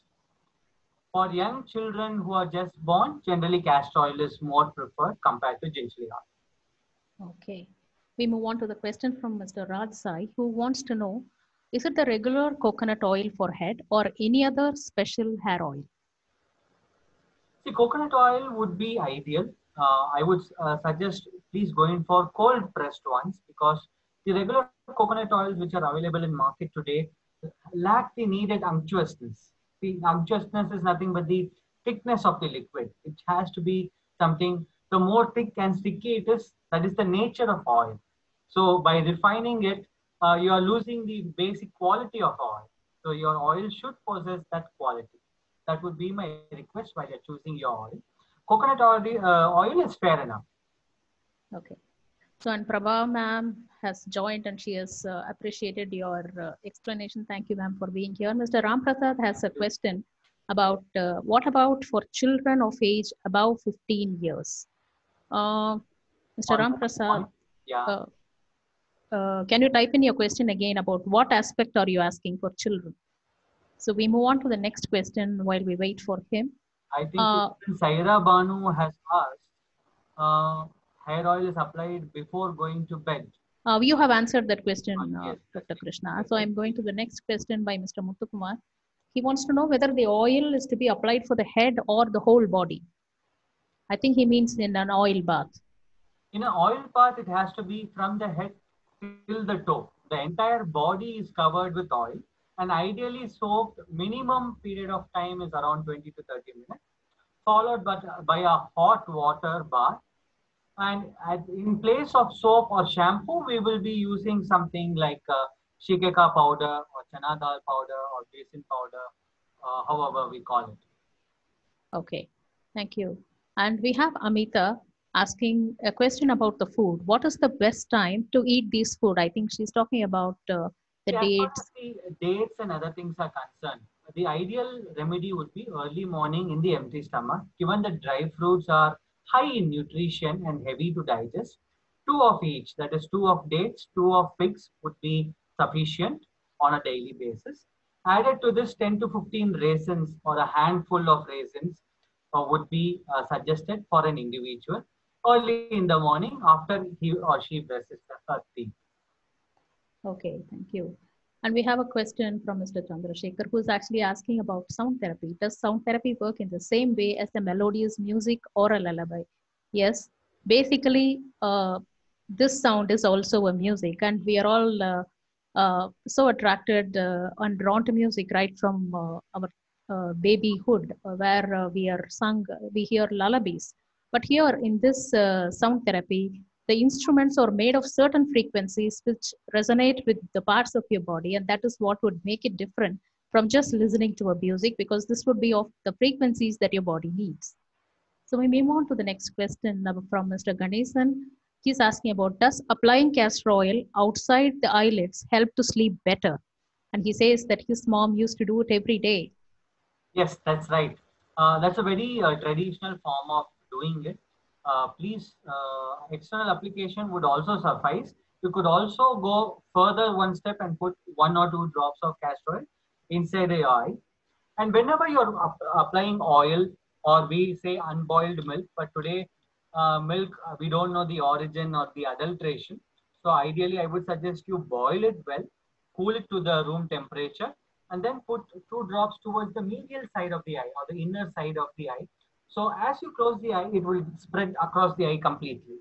For young children who are just born, generally castor oil is more preferred compared to gingerly oil. Okay. We move on to the question from Mr. Raj Sai, who wants to know, is it the regular coconut oil for head or any other special hair oil? See, coconut oil would be ideal. I would suggest please go in for cold pressed ones, because the regular coconut oils which are available in market today lack the needed unctuousness. The unctuousness is nothing but the thickness of the liquid. It has to be something, the more thick and sticky it is, that is the nature of oil. So by refining it, you are losing the basic quality of oil. So your oil should possess that quality. That would be my request while you're choosing your oil. Coconut oil is fair enough. Okay. So, and Prabha ma'am has joined and she has appreciated your explanation. Thank you, ma'am, for being here. Mr. Ram Prasad has a question about what about for children of age above 15 years? Mr. Ram Prasad, Yeah. can you type in your question again about what aspect are you asking for children? So we move on to the next question while we wait for him. I think Saira Banu has asked, hair oil is applied before going to bed. You have answered that question, Yes, Dr. Krishna. So I'm going to the next question by Mr. Muthukumar. He wants to know whether the oil is to be applied for the head or the whole body. I think he means in an oil bath. In an oil bath, it has to be from the head till the toe. The entire body is covered with oil, and ideally soaked minimum period of time is around 20 to 30 minutes, followed by a hot water bath. And in place of soap or shampoo, we will be using something like shikeka powder or chana dal powder or besan powder, however we call it. Okay, thank you. And we have Amita asking a question about the food. What is the best time to eat this food? I think she's talking about the As far dates. as the dates and other things are concerned, the ideal remedy would be early morning in the empty stomach, given that dry fruits are high in nutrition and heavy to digest. Two of each, that is two of dates, two of figs would be sufficient on a daily basis. Added to this 10 to 15 raisins or a handful of raisins would be suggested for an individual early in the morning after he or she brushes her teeth. Okay, thank you. And we have a question from Mr. Chandrasekhar, who is actually asking about sound therapy. Does sound therapy work in the same way as the melodious music or a lullaby? Yes, basically, this sound is also a music, and we are all so attracted and drawn to music right from our babyhood, where we are sung, we hear lullabies. But here in this sound therapy, the instruments are made of certain frequencies which resonate with the parts of your body, and that is what would make it different from just listening to a music, because this would be of the frequencies that your body needs. So we move on to the next question from Mr. Ganesan. He's asking about, does applying castor oil outside the eyelids help to sleep better? And he says that his mom used to do it every day. Yes, that's right. That's a very traditional form of doing it. Please, external application would also suffice. You could also go further one step and put 1 or 2 drops of castor oil inside the eye. And whenever you're applying oil, or we say unboiled milk, but today milk, we don't know the origin or the adulteration. So ideally, I would suggest you boil it well, cool it to the room temperature, and then put 2 drops towards the medial side of the eye or the inner side of the eye. So as you close the eye, it will spread across the eye completely.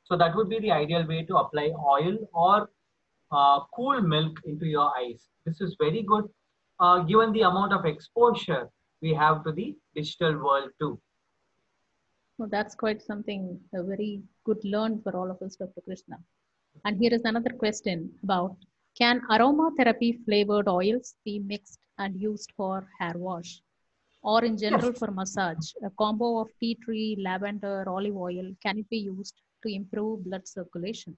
So that would be the ideal way to apply oil or cool milk into your eyes. This is very good given the amount of exposure we have to the digital world too. So that's quite something, a very good learn for all of us, Dr. Krishna. And here is another question about, can aromatherapy flavored oils be mixed and used for hair wash? Or in general Yes. for massage, a combo of tea tree, lavender, olive oil, can it be used to improve blood circulation?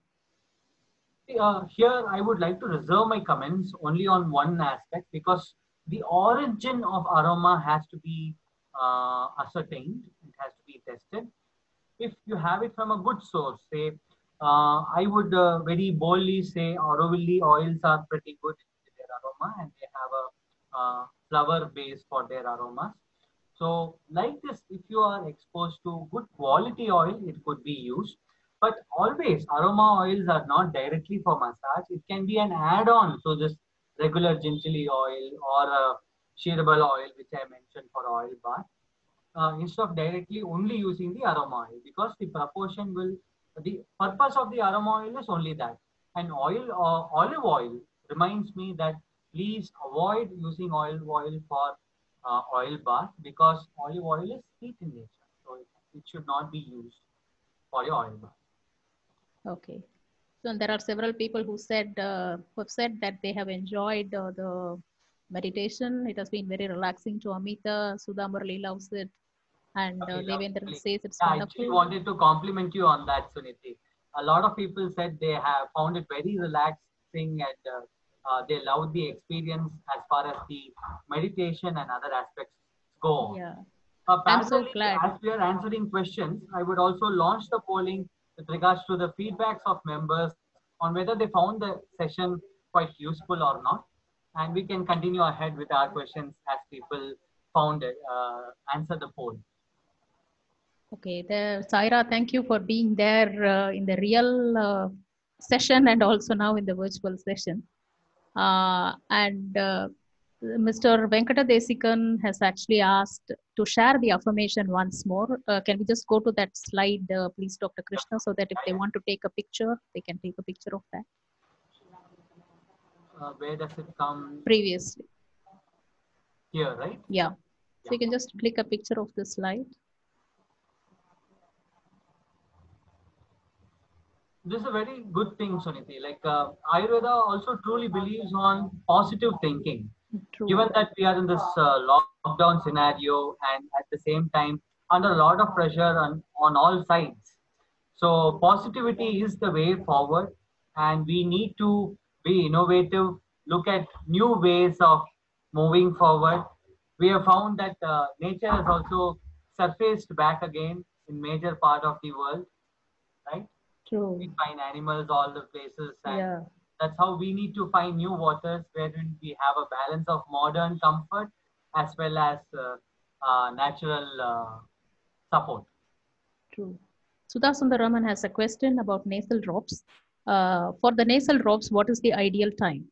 Here, I would like to reserve my comments only on one aspect, because the origin of aroma has to be ascertained, it has to be tested. If you have it from a good source, say, I would very boldly say Auroville oils are pretty good in their aroma, and they have a flower base for their aromas. So like this, if you are exposed to good quality oil, it could be used. But always, aroma oils are not directly for massage. It can be an add-on to this regular gingerly oil or a sherbal oil, which I mentioned for oil bath, instead of directly only using the aroma oil, because the proportion will, the purpose of the aroma oil is only that. And oil, olive oil reminds me that please avoid using olive oil for oil bath, because olive oil is heat in nature. So it should not be used for your oil bath. Okay. So there are several people who have said that they have enjoyed the meditation. It has been very relaxing to Amita. Sudha Murali loves it, and Okay, Devendran lovely. says it's Yeah, I actually wonderful. wanted to compliment you on that, Suniti. A lot of people said they have found it very relaxing, and they loved the experience as far as the meditation and other aspects go on. Yeah, I'm so Parallelly, glad. as we are answering questions, I would also launch the polling with regards to the feedbacks of members on whether they found the session quite useful or not. And we can continue ahead with our questions as people found it, answer the poll. Okay, Saira, thank you for being there in the real session and also now in the virtual session. And Mr. Venkata Desikan has actually asked to share the affirmation once more. Can we just go to that slide, please, Dr. Krishna, so that if they want to take a picture, they can take a picture of that Where does it come? previously? Here, right? Yeah. So Yeah. you can just click a picture of the slide. This is a very good thing, Suniti. Like Ayurveda also truly believes on positive thinking. True. Given that we are in this lockdown scenario and at the same time under a lot of pressure on all sides. So positivity is the way forward, and we need to be innovative, look at new ways of moving forward. We have found that nature has also surfaced back again in major part of the world, right? True. We find animals all the places, and Yeah. that's how we need to find new waters wherein we have a balance of modern comfort as well as natural support. True. Sudha Sundaraman has a question about nasal drops. For the nasal drops, what is the ideal time?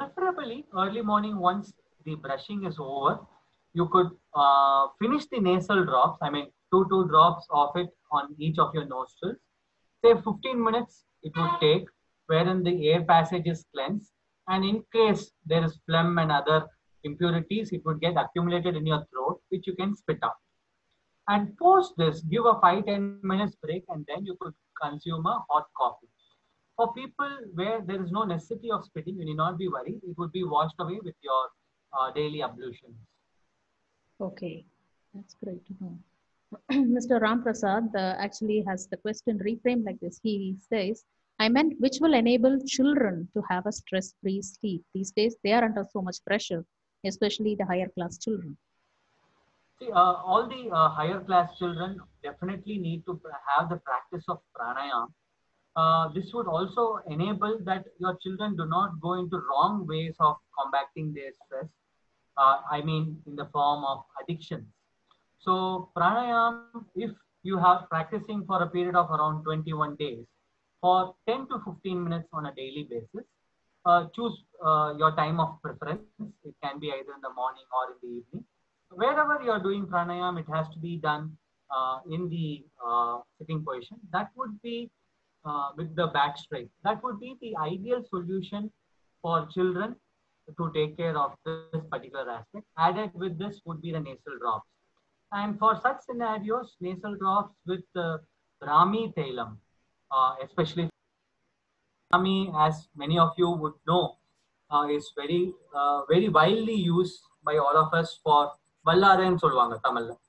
Preferably early morning once the brushing is over. You could finish the nasal drops, I mean, two drops of it on each of your nostrils. Say 15 minutes it would take, wherein the air passage is cleansed. And in case there is phlegm and other impurities, it would get accumulated in your throat, which you can spit out. And post this, give a 5-10 minutes break, and then you could consume a hot coffee. For people where there is no necessity of spitting, you need not be worried. It would be washed away with your daily ablutions. Okay, that's great to know. Mr. Ram Prasad actually has the question reframed like this. He says, I meant which will enable children to have a stress-free sleep. These days, they are under so much pressure, especially the higher class children. See, all the higher class children definitely need to have the practice of pranayama. This would also enable that your children do not go into wrong ways of combating their stress. I mean, in the form of addictions. So pranayam, if you have practicing for a period of around 21 days, for 10 to 15 minutes on a daily basis, choose your time of preference. It can be either in the morning or in the evening. Wherever you are doing pranayam, it has to be done in the sitting position. That would be with the back straight. That would be the ideal solution for children to take care of this particular aspect. Added with this would be the nasal drops. And for such scenarios, nasal drops with Brahmi Tailam, especially Brahmi, as many of you would know, is very widely used by all of us for Vallare and Solvanga, Tamil.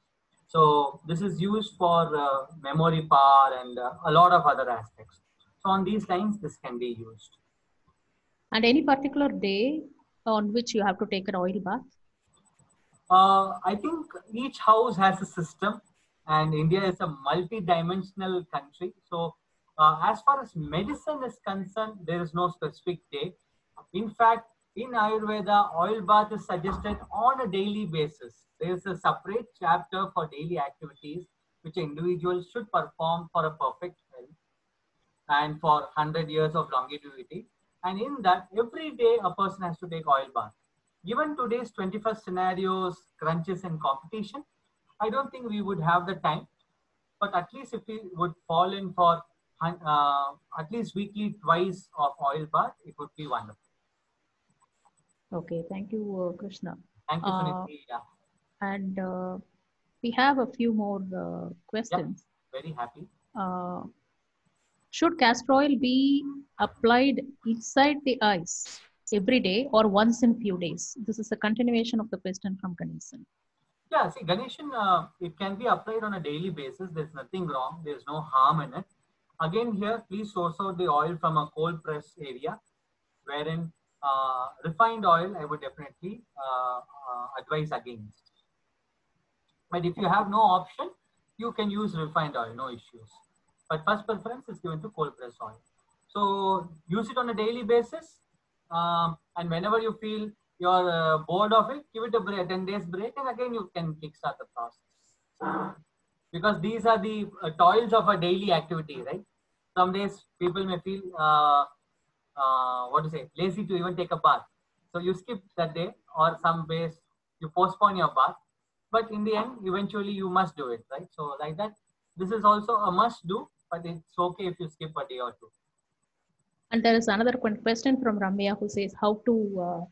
So this is used for memory power and a lot of other aspects. So on these lines, this can be used. And any particular day on which you have to take an oil bath? I think each house has a system, and India is a multi-dimensional country. So, as far as medicine is concerned, there is no specific day. In fact, in Ayurveda, oil bath is suggested on a daily basis. There is a separate chapter for daily activities which an individual should perform for a perfect health and for 100 years of longevity. And in that, every day a person has to take oil bath. Given today's 21st scenarios, crunches, and competition, I don't think we would have the time. But at least if we would fall in for at least weekly twice of oil bath, it would be wonderful. Okay, thank you, Krishna. Thank you, Uh, Suniti. Yeah, and we have a few more yeah, questions. very happy. Uh, should castor oil be applied inside the eyes every day or once in few days? This is a continuation of the question from Ganesan. Yeah, see, Ganeshan, it can be applied on a daily basis. There's nothing wrong. There's no harm in it. Again, here, please source out the oil from a cold press area, wherein refined oil, I would definitely advise against. But if you have no option, you can use refined oil, no issues. But first preference is given to cold press oil. So use it on a daily basis. And whenever you feel you're bored of it, give it a break, 10 days break, and again you can kickstart the process. Because these are the toils of a daily activity, right? Some days people may feel, what to say, lazy to even take a bath. So you skip that day, or some days you postpone your bath, but in the end eventually you must do it, right? So like that, this is also a must do, but it's okay if you skip a day or two. And there is another question from Ramya who says how to,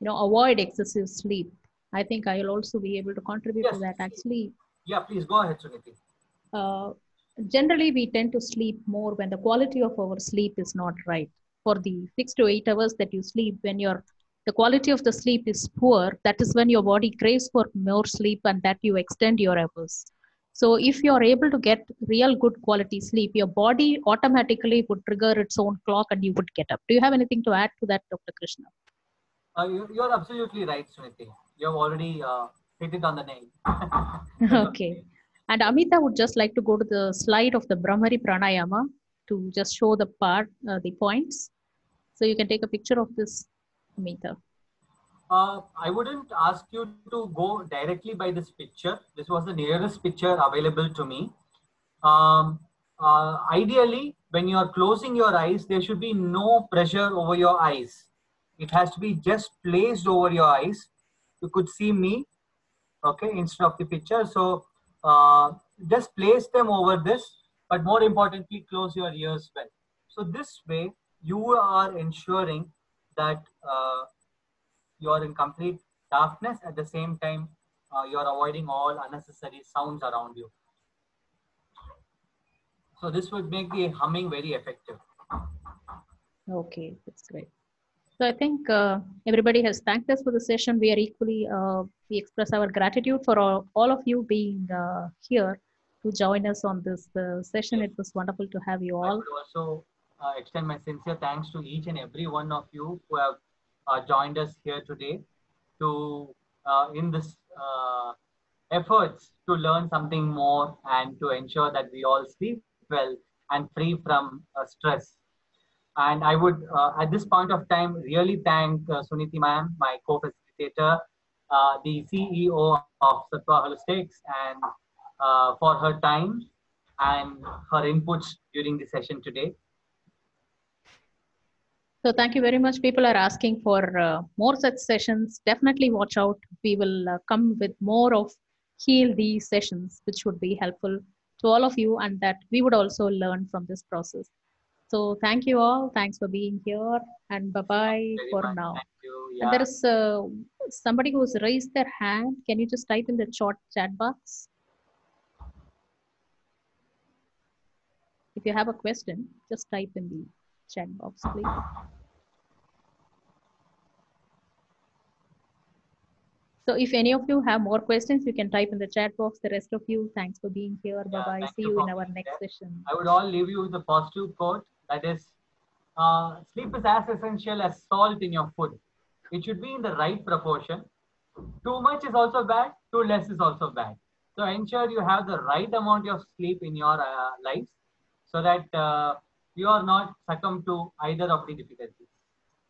avoid excessive sleep. I think I will also be able to contribute to Yes, that. see, Actually, yeah, please go ahead, Suniti. uh, generally we tend to sleep more when the quality of our sleep is not right. For the 6 to 8 hours that you sleep, when your the quality of the sleep is poor, that is when your body craves for more sleep and that you extend your hours. So if you are able to get real good quality sleep, your body automatically would trigger its own clock and you would get up. Do you have anything to add to that, Dr. Krishna? You're absolutely right, Suniti. You have already hit it on the nail. Okay. And Amita would just like to go to the slide of the Brahmari Pranayama to just show the points. So you can take a picture of this, Amita. I wouldn't ask you to go directly by this picture. This was the nearest picture available to me. Ideally, when you are closing your eyes, there should be no pressure over your eyes. It has to be just placed over your eyes. You could see me, okay, instead of the picture. So just place them over this, but more importantly, close your ears well. So this way, you are ensuring that you are in complete darkness. At the same time, you are avoiding all unnecessary sounds around you. So this would make the humming very effective. Okay, that's great. So I think everybody has thanked us for the session. We are equally, we express our gratitude for all of you being here to join us on this session. Yes. It was wonderful to have you I all. would also extend my sincere thanks to each and every one of you who have joined us here today to in this efforts to learn something more and to ensure that we all sleep well and free from stress. And I would, at this point of time, really thank Suniti ma'am, my co-facilitator, the CEO of Sattva Holistics, and for her time and her inputs during the session today. So thank you very much. People are asking for more such sessions. Definitely watch out. We will come with more of heal these sessions, which would be helpful to all of you and that we would also learn from this process. So thank you all. Thanks for being here and bye Thank bye you very for much. now. Thank you. And Yeah. there is somebody who's raised their hand. Can you just type in the chat box? If you have a question, just type in the chat box, please. So if any of you have more questions, you can type in the chat box. The rest of you, thanks for being here. Yeah, Bye-bye. thank See you you for in our being next there. session. I would all leave you with a positive quote that is, sleep is as essential as salt in your food. It should be in the right proportion. Too much is also bad, too less is also bad. So ensure you have the right amount of sleep in your lives so that you are not succumb to either of the difficulties.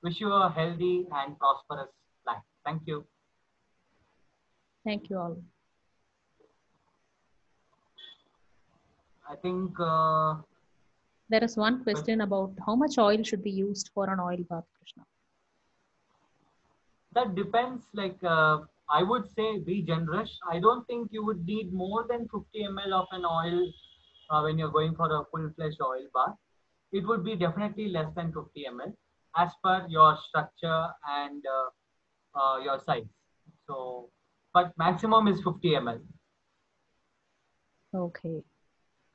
Wish you a healthy and prosperous life. Thank you. Thank you all. I think There is one question about how much oil should be used for an oil bath, Krishna. that depends. Like I would say, be generous. I don't think you would need more than 50 ml of an oil when you're going for a full-fledged oil bath. It would be definitely less than 50 ml as per your structure and your size. So, but maximum is 50 ml. Okay.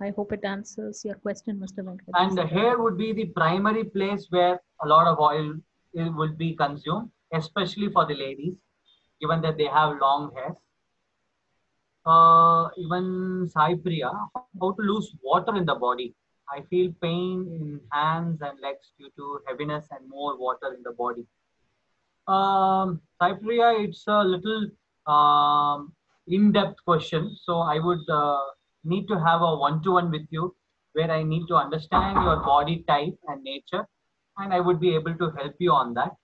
I hope it answers your question, Mr. Venkat. And the hair would be the primary place where a lot of oil will be consumed, especially for the ladies, given that they have long hairs. Even Sai Priya, how to lose water in the body. I feel pain in hands and legs due to heaviness and more water in the body. Sai Priya, it's a little in-depth question, so I would need to have a one-to-one with you where I need to understand your body type and nature, and I would be able to help you on that.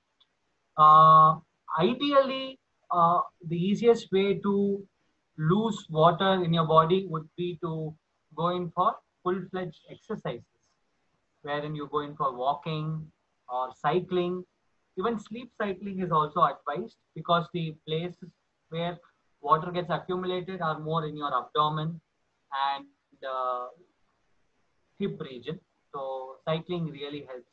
Ideally, the easiest way to lose water in your body would be to go in for full-fledged exercises, wherein you go in for walking or cycling. Even sleep cycling is also advised because the places where water gets accumulated are more in your abdomen and hip region. So cycling really helps.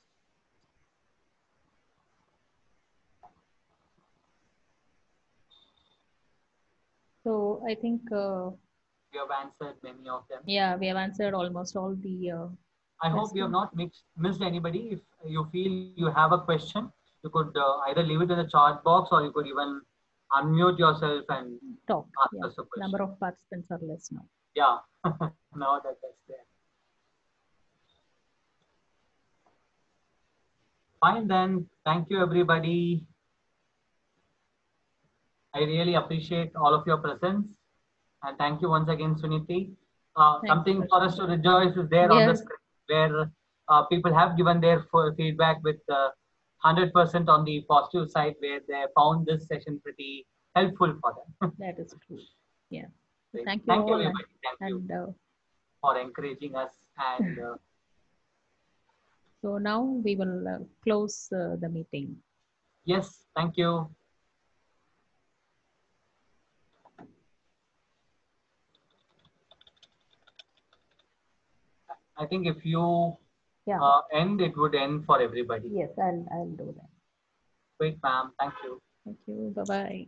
So I think, We have answered many of them. yeah, we have answered almost all the I hope we have not missed anybody. If you feel you have a question, you could either leave it in the chat box or you could even unmute yourself and talk. ask Yeah. us a question. Number of participants are less now. Yeah, now that's there. Fine then. Thank you, everybody. I really appreciate all of your presence. And thank you once again, Suniti. Something for us to rejoice is there on the screen where people have given their feedback with 100% on the positive side, where they found this session pretty helpful for them. That is true. Yeah. So Great. thank you Thank you, all. everybody. Thank you for encouraging us. And so now we will close the meeting. yes, thank you. I think if you end, it would end for everybody. Yes, I'll do that. Great, ma'am. Thank you. Thank you. Bye-bye.